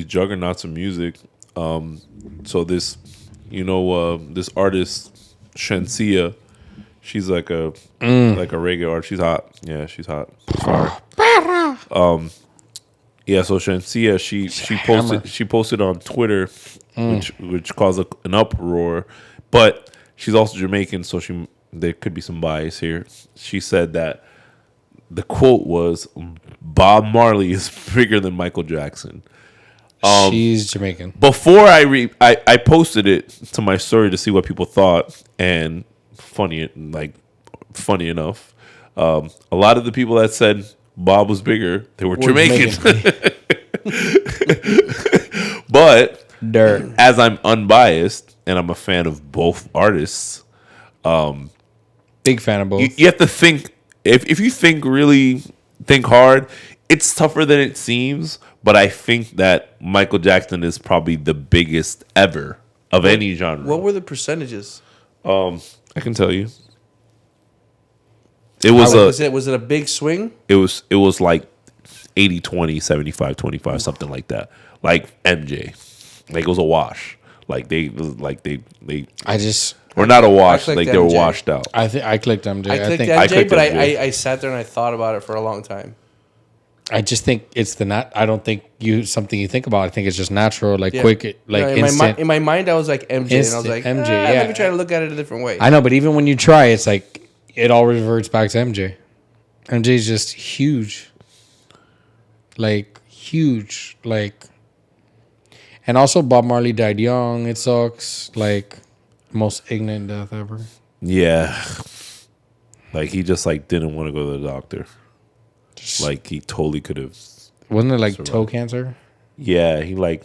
juggernauts of music. So this, this artist Shensia, she's like a reggae artist. She's hot. Yeah, she's hot. She's fire. Yeah. So Shensia, she posted on Twitter, which caused an uproar. But she's also Jamaican, so there could be some bias here. She said that the quote was, "Bob Marley is bigger than Michael Jackson." She's Jamaican. Before I posted it to my story to see what people thought, and funny enough, a lot of the people that said Bob was bigger, they were Jamaican. But as I'm unbiased and I'm a fan of both artists, big fan of both. You have to think. If you think hard, it's tougher than it seems. But I think that Michael Jackson is probably the biggest ever of any genre. What were the percentages? I can tell you. It was was it a big swing? It was like 80-20, 75-25, something like that. Like MJ, like it was a wash. Like they. Or not a wash, like they were washed out. I clicked MJ. I clicked MJ, but I sat there and I thought about it for a long time. I just think it's I don't think something you think about. I think it's just natural, quick, instant. In my mind, I was like MJ, and I was like, MJ. Let me try to look at it a different way. I know, but even when you try, it's like it all reverts back to MJ. MJ's just huge, huge, and also Bob Marley died young. It sucks. Most ignorant death ever. Yeah. He just didn't want to go to the doctor. He totally could have. Wasn't it survived. Toe cancer? Yeah, I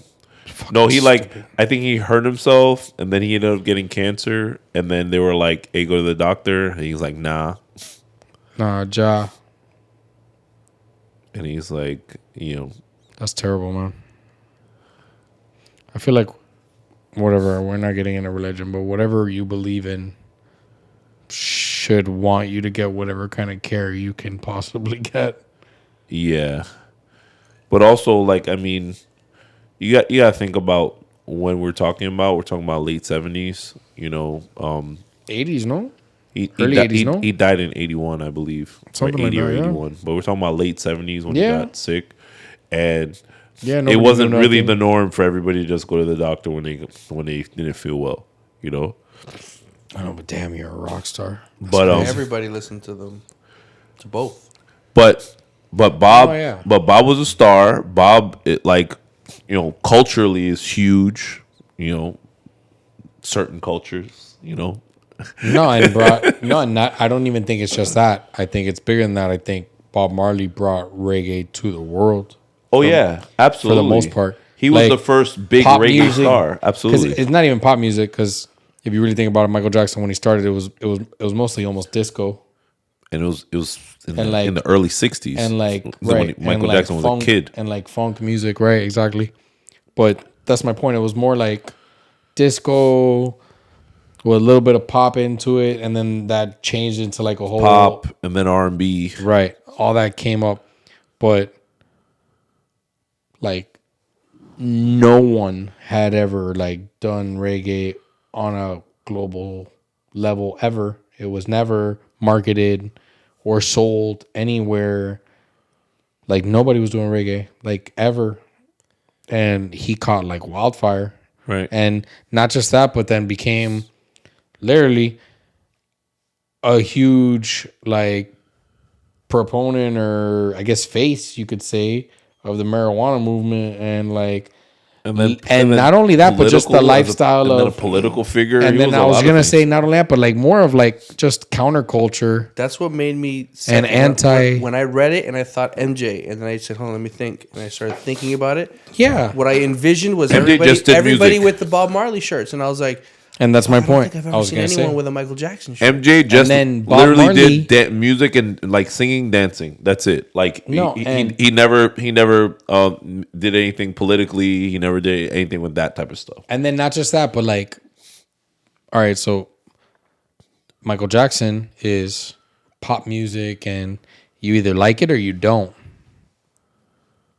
think he hurt himself and then he ended up getting cancer, and then they were like, "Hey, go to the doctor." And he's like, "Nah." Ja. And he's like, That's terrible, man. I feel like whatever, we're not getting into religion, but whatever you believe in should want you to get whatever kind of care you can possibly get. Yeah. But also, you got to think about when we're talking about late 70s, 80s, no? Early 80s, no? He died in 81, I believe. Something 80 like or that, 81. Yeah. But we're talking about late 70s when he got sick. And it wasn't really the norm for everybody to just go to the doctor when they didn't feel well, I know, but damn, you're a rock star. But everybody listened to them, to both. But Bob, but Bob was a star. Bob, culturally is huge. Certain cultures, No, and I don't even think it's just that. I think it's bigger than that. I think Bob Marley brought reggae to the world. Oh, yeah, absolutely. For the most part. He was the first big reggae star. Absolutely. It's not even pop music, because if you really think about it, Michael Jackson, when he started, it was mostly almost disco. And it was in the early 60s. And when Michael Jackson was a kid. And funk music, right, exactly. But that's my point. It was more like disco with a little bit of pop into it, and then that changed into a whole... Pop, and then R&B. Right. All that came up. But... no one had ever done reggae on a global level ever. It was never marketed or sold anywhere. Nobody was doing reggae ever, and he caught wildfire. Right. And not just that, but then became literally a huge proponent, or I guess face, you could say, of the marijuana movement, and like, and not only that, but just the lifestyle and then a of political figure. And He then was I a was lot of gonna things. say not only that, but like more of like just counterculture. That's what made me And anti- when I read it and I thought MJ, and then I said, "Hold on, let me think." And I started thinking about it. Yeah, What I envisioned was MJ just everybody did music. with the Bob Marley shirts, and I was like, and that's my I don't point. think I've I ever was seen gonna anyone say. with a Michael Jackson shirt. MJ just then Bob literally Marley- did music and like singing, dancing. That's it. Like No, he and- never did anything politically. He never did anything with that type of stuff. And then not just that, but like, all right, so Michael Jackson is pop music, and you either like it or you don't.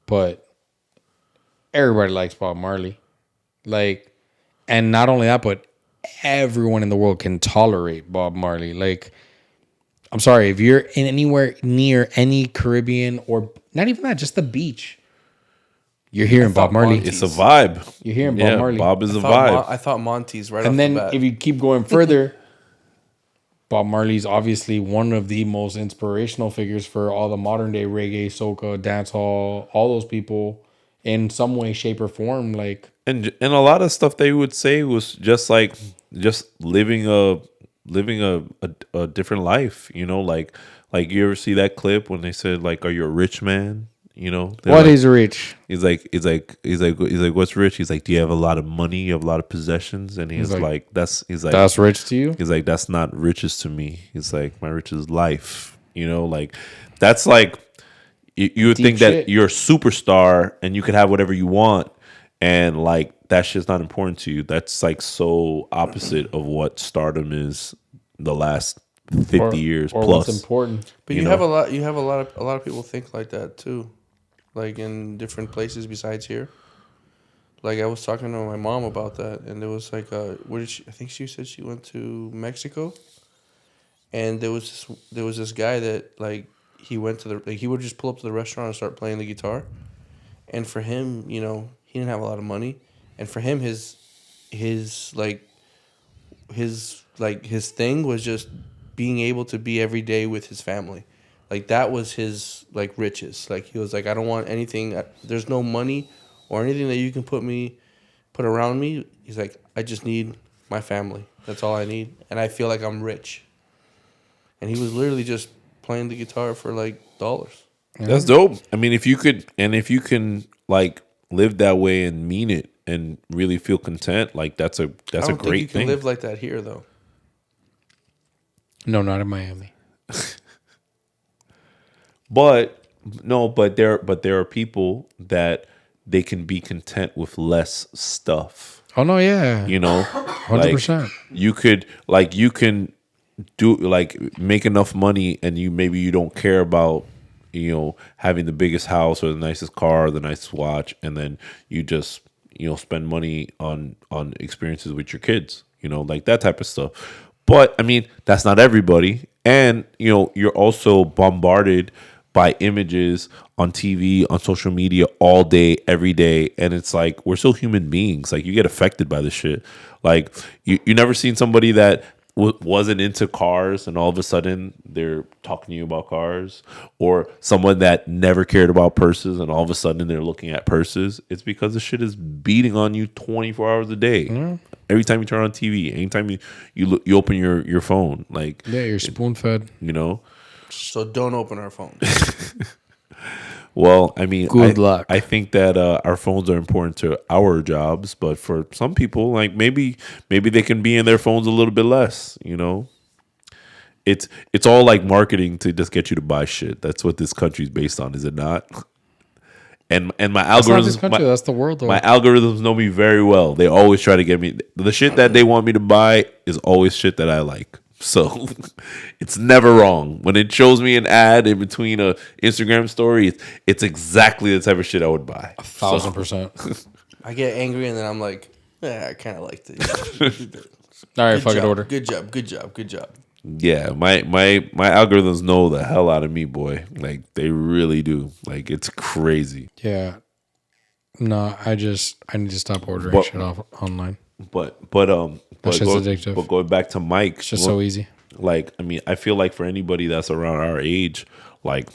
But everybody likes Bob Marley. Like, and not only that, but everyone in the world can tolerate Bob Marley. Like, I'm sorry, if you're in anywhere near any Caribbean, or not even that, just the beach, you're hearing Bob Marley. Monty's. It's a vibe. You're hearing Bob Marley. Bob is a thought vibe. I thought Monty's right off And then the bat. if you keep going further, Bob Marley's obviously one of the most inspirational figures for all the modern day reggae, soca, dancehall, all those people in some way, shape, or form. Like, and a lot of stuff they would say was just like living a different life, you know, like you ever see that clip when they said like, are you a rich man, you know? They're what like, is rich? he's like what's rich? He's like, do you have a lot of money, you have a lot of possessions? And he's like that's rich to you? he's like, that's not riches to me. He's like, my riches is life, you know, like that's like you would Deep think shit. that you're a superstar and you could have whatever you want, and like that shit's not important to you. That's like so opposite of what stardom is the last 50 years or plus. what's important. But you have a lot. You have a lot of people think like that too, like in different places besides here. Like I was talking to my mom about that, and there was like, where did she? I think she said she went to Mexico, and there was this guy that like he went to he would just pull up to the restaurant and start playing the guitar, and for him, you know, he didn't have a lot of money, and for him his thing was just being able to be every day with his family. Like that was his like riches. Like he was like, I don't want anything. There's no money or anything that you can put around me. He's like, I just need my family. That's all I need. And I feel like I'm rich. And he was literally just playing the guitar for like dollars. That's dope. I mean, if you can like live that way and mean it and really feel content, like that's a I don't think great you can thing. live like that here though. No, not in Miami. But there are people that they can be content with less stuff. Oh no, yeah, You know, 100%. You can do like make enough money, and you don't care about, you know, having the biggest house or the nicest car or the nicest watch, and then you just, you know, spend money on experiences with your kids, you know, like that type of stuff. But I mean, that's not everybody, and you know, you're also bombarded by images on TV, on social media all day, every day. And it's like, we're still human beings. Like, you get affected by this shit. Like, you never seen somebody that wasn't into cars and all of a sudden they're talking to you about cars, or someone that never cared about purses and all of a sudden they're looking at purses. It's because the shit is beating on you 24 hours a day. Every time you turn on TV, anytime you open your phone, like, Yeah, you're spoon fed. you know. So don't open our phones. Well, I mean, Good luck. I think that our phones are important to our jobs, but for some people, like maybe they can be in their phones a little bit less. You know, it's all like marketing to just get you to buy shit. That's what this country's based on, is it not? And my That's not this algorithms, country. That's the world, though. my algorithms know me very well. They always try to get me the shit that they want me to buy is always shit that I like. So it's never wrong. When it shows me an ad in between a Instagram story, it's exactly the type of shit I would buy. 1,000%. I get angry and then I'm like, I kind of like this. All right, Good fuck it, job, order. Good job. Good job. Good job. Yeah, my algorithms know the hell out of me, boy. Like, they really do. Like, it's crazy. Yeah. No, I need to stop ordering But- shit off online. But shit's addictive. But going back to Mike, It's just so easy. like, I mean, I feel like for anybody that's around our age, Like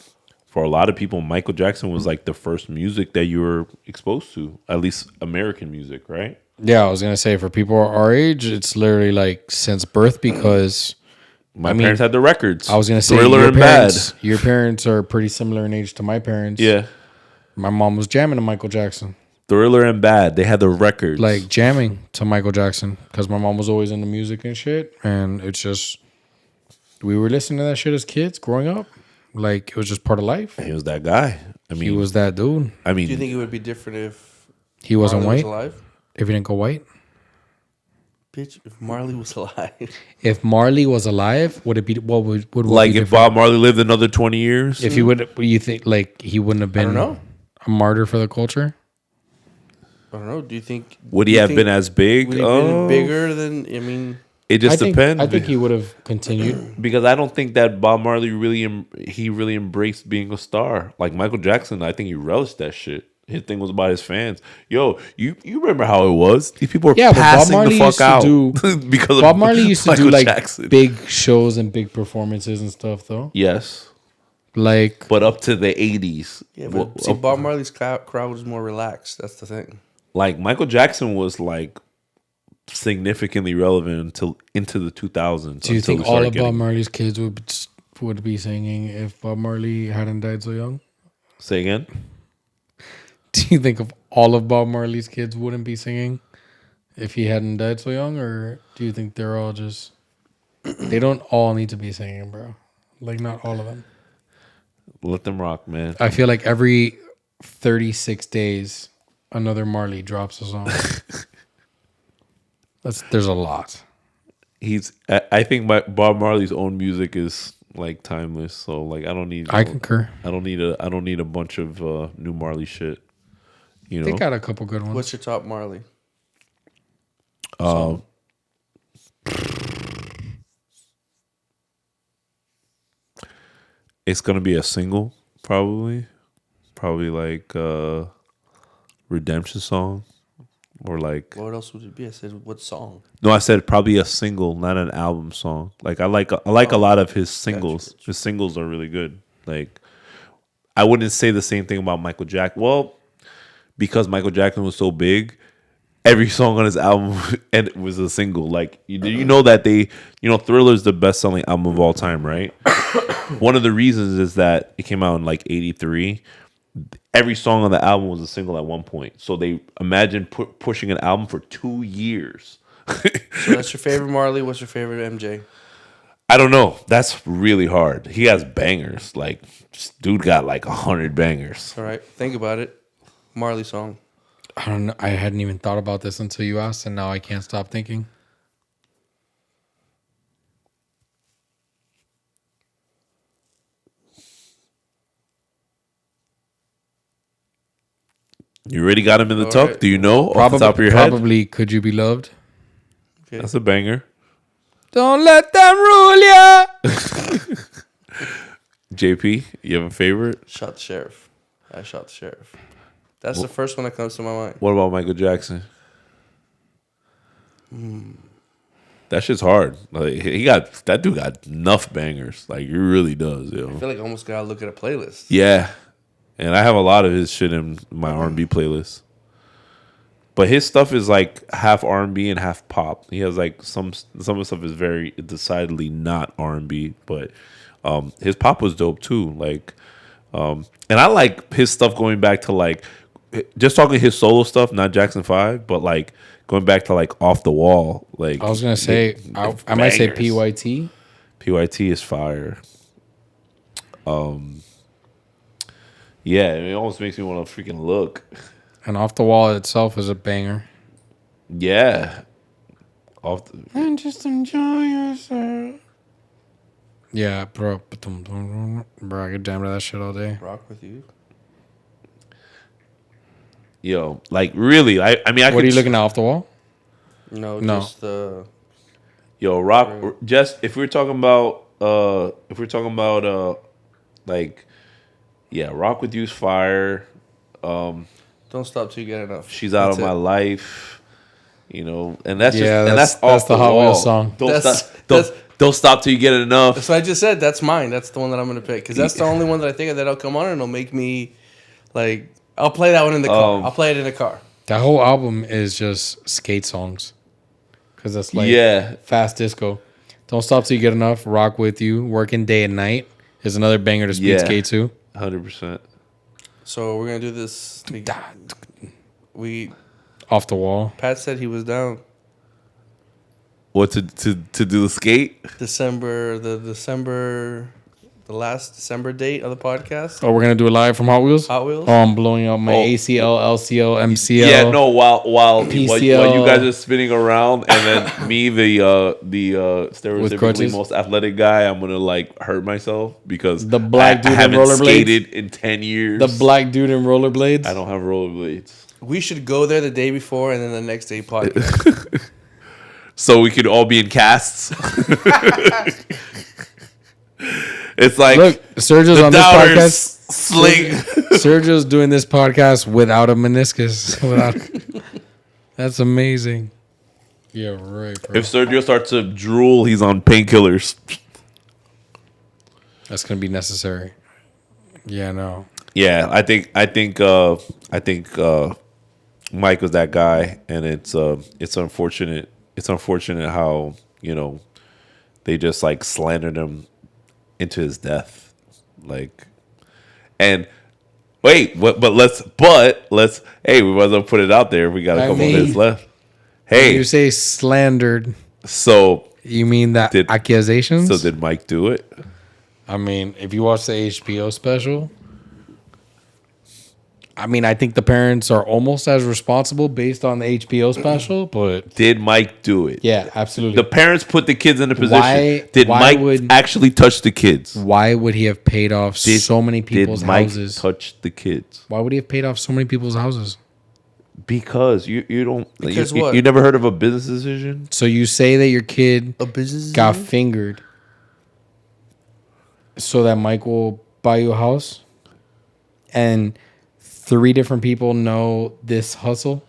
for a lot of people, Michael Jackson was like the first music that you were exposed to, at least American music, right? Yeah, I was gonna say for people our age, it's literally like since birth because My parents had the records. I was gonna say Thriller and Bad. Your parents are pretty similar in age to my parents. Yeah, My mom was jamming to Michael Jackson, Thriller and Bad. They had the records. like jamming to Michael Jackson, because my mom was always into music and shit, and it's just we were listening to that shit as kids growing up. Like it was just part of life. he was that guy. I mean, He was that dude. I mean, Do you think it would be different if He wasn't Marley white. was alive? If he didn't go white. Bitch, if Marley was alive. If Marley was alive, would it be what would like be if different? Bob Marley lived another 20 years. If he would, you think like he wouldn't have I been don't know. a martyr for the culture? I don't know. Do you think would do he you have think- been as big? Would he been bigger than? I mean, It just depends. I think he would have continued. because I don't think that Bob Marley really embraced being a star. Like Michael Jackson, I think he relished that shit. His thing was about his fans. Yo, you remember how it was? These people were Yeah, but Bob passing Marley the used fuck to out do- because Bob of Marley used to Michael do like Jackson. big shows and big performances and stuff, though. Yes, Like but up to the 80s. yeah, but see, Bob Marley's crowd was more relaxed. That's the thing. Like Michael Jackson was like significantly relevant until into the 2000s. do you until think we all started of Bob getting- Marley's kids would be singing if Bob Marley hadn't died so young? Say again? Do you think of all of Bob Marley's kids wouldn't be singing if he hadn't died so young, or do you think they're all just they don't all need to be singing, bro? Like not all of them. Let them rock, man. I feel like every 36 days another Marley drops a song. There's a lot. I think Bob Marley's own music is like timeless. So like I concur. I don't need a bunch of new Marley shit. You They know, got a couple good ones. What's your top Marley? it's gonna be a single probably like redemption song or like What else would it be? I said, what song? no, I said probably a single, not an album song. Like I like a lot of his singles. Gotcha. His singles are really good. Like I wouldn't say the same thing about Michael Jackson. Well, because Michael Jackson was so big, every song on his album and it was a single. Like you know that Thriller is the best selling album of all time, right? One of the reasons is that it came out in like '83. Every song on the album was a single at one point. So they imagine pushing an album for 2 years. So that's your favorite Marley. What's your favorite MJ? I don't know. That's really hard. He has bangers. Like, dude got like 100 bangers. All right, think about it. Marley song. I don't know. I hadn't even thought about this until you asked, and now I can't stop thinking. You already got him in the All tuck? right. Do you know off the top of your head? Probably Could You Be Loved? Okay. That's a banger. Don't let them rule ya. JP, you have a favorite? Shot the Sheriff. I shot the sheriff. That's the first one that comes to my mind. What about Michael Jackson? That shit's hard. Like that dude got enough bangers. Like he really does, yo. I feel like I almost gotta look at a playlist. Yeah, and I have a lot of his shit in my R&B playlist. But his stuff is like half R&B and half pop. He has like some of the stuff is very decidedly not R&B, but his pop was dope too. Like, and I like his stuff going back to like just talking his solo stuff, not Jackson 5, but like going back to like Off the Wall. Like I was gonna say I might say PYT. PYT is fire. Yeah, it almost makes me want to freaking look. And Off the Wall itself is a banger. Yeah. And just enjoy yourself. Yeah, bro. Bro, I could jam to that shit all day. Rock with you. Yo, like really, I mean, What are you looking at, Off the Wall? No, No. just the. Yo, rock. Just if we're talking about, like, yeah, Rock with You's fire. Don't stop till you get enough. She's out That's of my it. life. You know, and that's Yeah, just that's off the Hot wall. Wheels song. Don't That's stop. Don't stop till you get enough. So I just said that's mine. That's the one that I'm gonna pick because that's the only one that I think of that'll come on and it'll make me like. I'll play that one in the car. I'll play it in the car. That whole album is just skate songs. Because that's like fast disco. Don't Stop Till You Get Enough. Rock With You. Working Day and Night is another banger to speed skate to. 100%. So we're gonna do this. We Off the wall. Pat said he was down. What to do the skate? The last December date of the podcast. Oh, we're gonna do it live from Hot Wheels. Hot Wheels. Oh, I'm blowing out my ACL, LCL, MCL. Yeah, no. While you guys are spinning around, and then me, the stereotypically most athletic guy, I'm gonna like hurt myself because the black dude I haven't in rollerblades skated in 10 years. The black dude in rollerblades. I don't have rollerblades. We should go there the day before and then the next day podcast. So we could all be in casts. It's like, look, Sergio's on this podcast. Sling. Sergio's doing this podcast without a meniscus. That's amazing. Yeah, right, bro. If Sergio starts to drool, he's on painkillers. That's gonna be necessary. Yeah, no. Yeah, I think Mike was that guy, and it's unfortunate. It's unfortunate how they just like slandered him into his death, like, and wait, but let's hey, we might as well put it out there. We got a couple minutes left. Hey, when you say slandered, so you mean that accusations? So did Mike do it? I mean, if you watch the HBO special, I mean, I think the parents are almost as responsible based on the HBO special, but... Did Mike do it? Yeah, absolutely. The parents put the kids in a position. Did Mike actually touch the kids? Why would he have paid off so many people's houses? Did Mike touch the kids? Why would he have paid off so many people's houses? Because you don't... Because what? You never heard of a business decision? So you say that your kid got decision? fingered so that Mike will buy you a house? And... 3 different people know this hustle?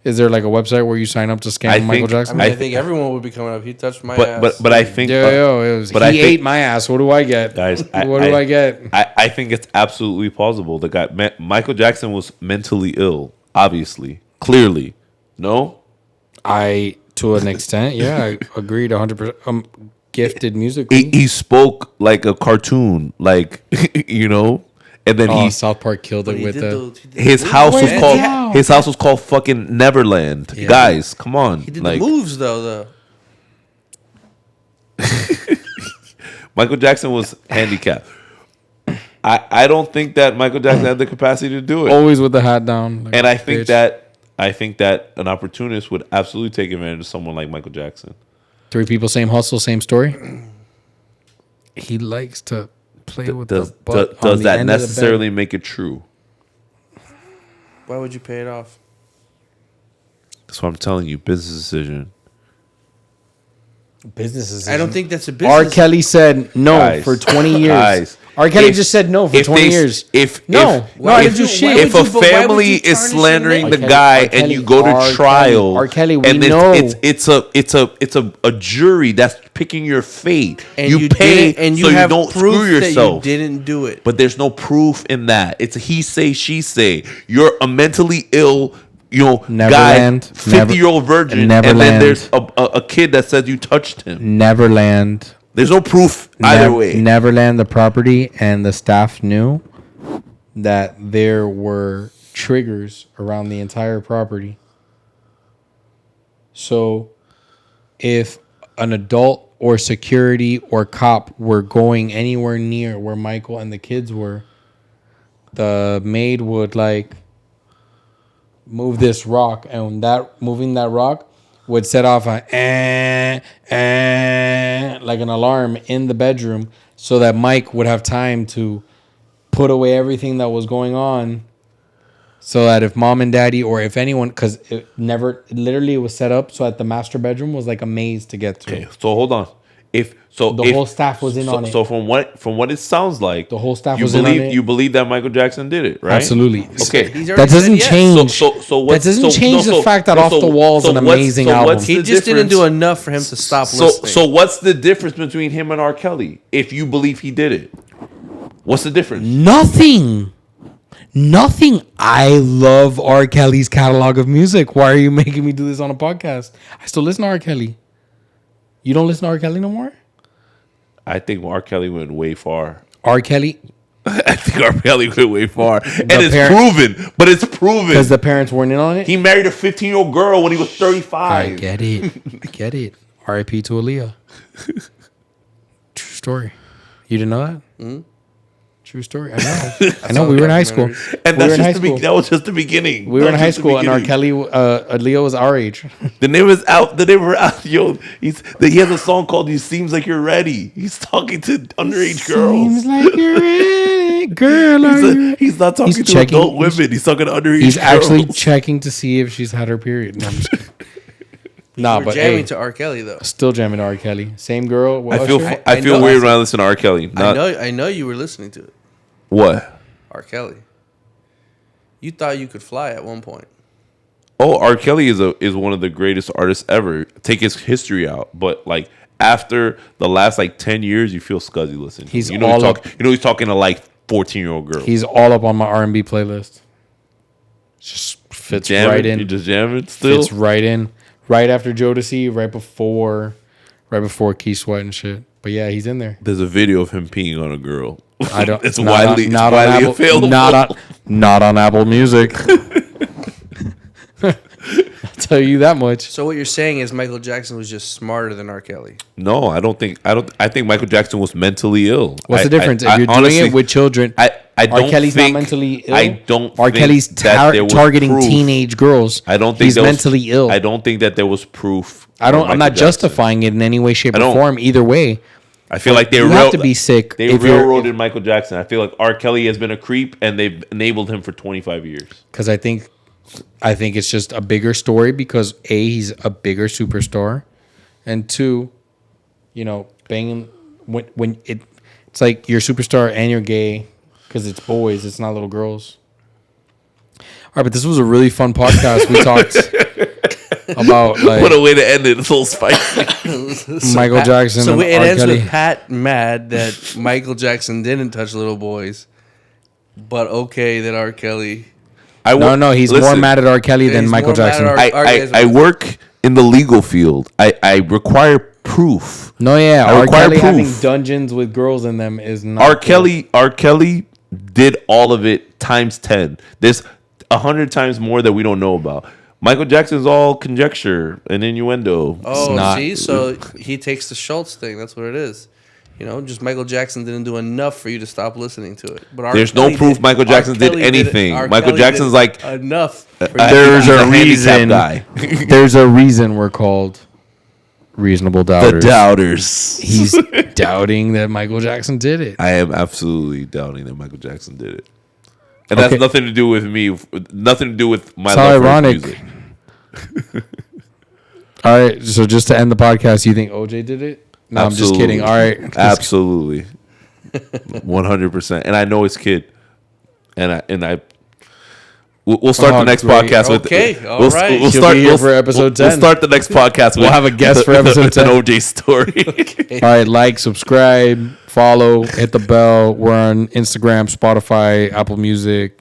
Is there like a website where you sign up to scam Michael Jackson? I think everyone would be coming up. He touched my ass. But I think... he ate my ass. What do I get? Guys, what do I get? I think it's absolutely plausible. The guy... Michael Jackson was mentally ill, obviously. Clearly. No? To an extent, yeah. I agreed 100%. Gifted musically. He spoke like a cartoon. Like, And then South Park killed it with his house was called fucking Neverland. Yeah. Guys, come on. He did the moves though. Michael Jackson was handicapped. I don't think that Michael Jackson had the capacity to do it. Always with the hat down. And I think that an opportunist would absolutely take advantage of someone like Michael Jackson. 3 people, same hustle, same story. He likes to play with the butt. Does that necessarily make it true? Why would you pay it off? That's what I'm telling you. Business decision. Business decision. I don't think that's a business. R. Kelly said no for 20 years. R. Kelly just said no for 20 years. If a family is slandering the guy and you go to trial, R. Kelly, we know it's a jury that's picking your fate. And you pay and so you you don't screw yourself. That you didn't do it, but there's no proof in that. It's a he say she say. You're a mentally ill. Guy, 50-year-old virgin, and then there's a kid that says you touched him. Neverland. There's no proof either way. Neverland, the property, and the staff knew that there were triggers around the entire property. So if an adult or security or cop were going anywhere near where Michael and the kids were, the maid would move this rock, and moving that rock would set off like an alarm in the bedroom, so that Mike would have time to put away everything that was going on, so that if mom and daddy or if anyone, because it was set up so that the master bedroom was like a maze to get through. Okay, so hold on. The whole staff was in on it. So from what it sounds like, The whole staff you was in believe on it. you believe that Michael Jackson did it, right? Absolutely. Okay. He's already That doesn't said yes. change. So that doesn't change the fact that Off the Wall is an amazing album. He just didn't do enough for him to stop So listening. what's the difference between him and R. Kelly? If you believe he did it, what's the difference? Nothing. I love R. Kelly's catalog of music. Why are you making me do this on a podcast? I still listen to R. Kelly. You don't listen to R. Kelly no more? I think R. Kelly went way far. R. Kelly? I think R. Kelly went way far, and it's parent- proven. But it's proven Because the parents weren't in on it? he married a 15-year-old girl when he was 35. I get it. R.I.P. to Aaliyah. True story. You didn't know that? Mm-hmm. True story. I know. We were in high school. And We were that's in high just school. that was just the beginning. We were in high school, and R. Kelly, Aaliyah was our age. The name is out. The name were out. Yo, he has a song called "You Seems Like You're Ready." He's talking to underage girls. Seems like you're ready, girl. Are you? He's not talking He's to checking- adult women. He's talking to underage He's girls. actually checking to see if she's had her period. No, I'm just kidding. Nah, We're but jamming hey, to R. Kelly though. still jamming to R. Kelly. Same girl. What I feel Usher? I feel know weird that. when I listen to R. Kelly. Not, I know you were listening to it. What? R. Kelly. You thought you could fly at one point. Oh, R. Kelly is one of the greatest artists ever. Take his history out, but like after the last like 10 years, you feel scuzzy listening. He's you know all he's talking to like 14-year-old girls. He's all up on my R&B playlist. Just fits jamming. right in. You just jamming still. Fits right in. Right after Jodeci, right before Key Sweat and shit. But yeah, he's in there. There's a video of him peeing on a girl. I don't. It's not widely on, not on widely Apple, available. Not on Apple Music. I'll tell you that much. So what you're saying is Michael Jackson was just smarter than R. Kelly. No, I think Michael Jackson was mentally ill. What's the difference? If you're honestly, doing it with children, I R. don't Kelly's think, not mentally ill. I don't. R. think Kelly's that there was targeting proof. teenage girls. I don't think he's there was- mentally ill. I don't think that there was proof. I'm not Michael Jackson. justifying it in any way, shape, I or don't. form. Either way, I feel like they you have to be sick. They if you're- railroaded Michael Jackson. I feel like R. Kelly has been a creep, and they've enabled him for 25 years. Because I think it's just a bigger story because A, he's a bigger superstar, and two, banging when it's like you're a superstar and you're gay because it's boys, it's not little girls. All right, but this was a really fun podcast. We talked about What a way to end it! It's a little spicy. Michael Jackson. So and it R. ends Kelly. with Pat mad that Michael Jackson didn't touch little boys, but okay that R. Kelly. No, he's more mad at R. Kelly than He's Michael more mad Jackson. at I work in the legal field. I require proof. No, yeah, I R. require Kelly having proof. dungeons with girls in them is not R. cool. Kelly did all of it times 10. There's 100 times more that we don't know about. Michael Jackson's all conjecture and innuendo. Oh, not. see, so he takes the Schultz thing. That's what it is. Just Michael Jackson didn't do enough for you to stop listening to it. But R. There's Kelly no proof Michael Jackson R. did Kelly anything. R. Michael Kelly Jackson's did like enough. For you. There's he's a handicapped reason. guy. There's a reason we're called reasonable The doubters. doubters. He's doubting that Michael Jackson did it. I am absolutely doubting that Michael Jackson did it. And that's Okay. nothing to do with me. Nothing to do with my It's love ironic. for his music. All right, so just to end the podcast, you think OJ did it? No, I'm just kidding. All right, Absolutely. 100%. And I know his kid. We'll start Oh, the next great. podcast with. Okay, all we'll, right. We'll He'll start be here we'll- for episode we'll 10. start the next podcast. We'll have a guest for episode with an 10. OJ story. All right, like, subscribe, follow, hit the bell. We're on Instagram, Spotify, Apple Music.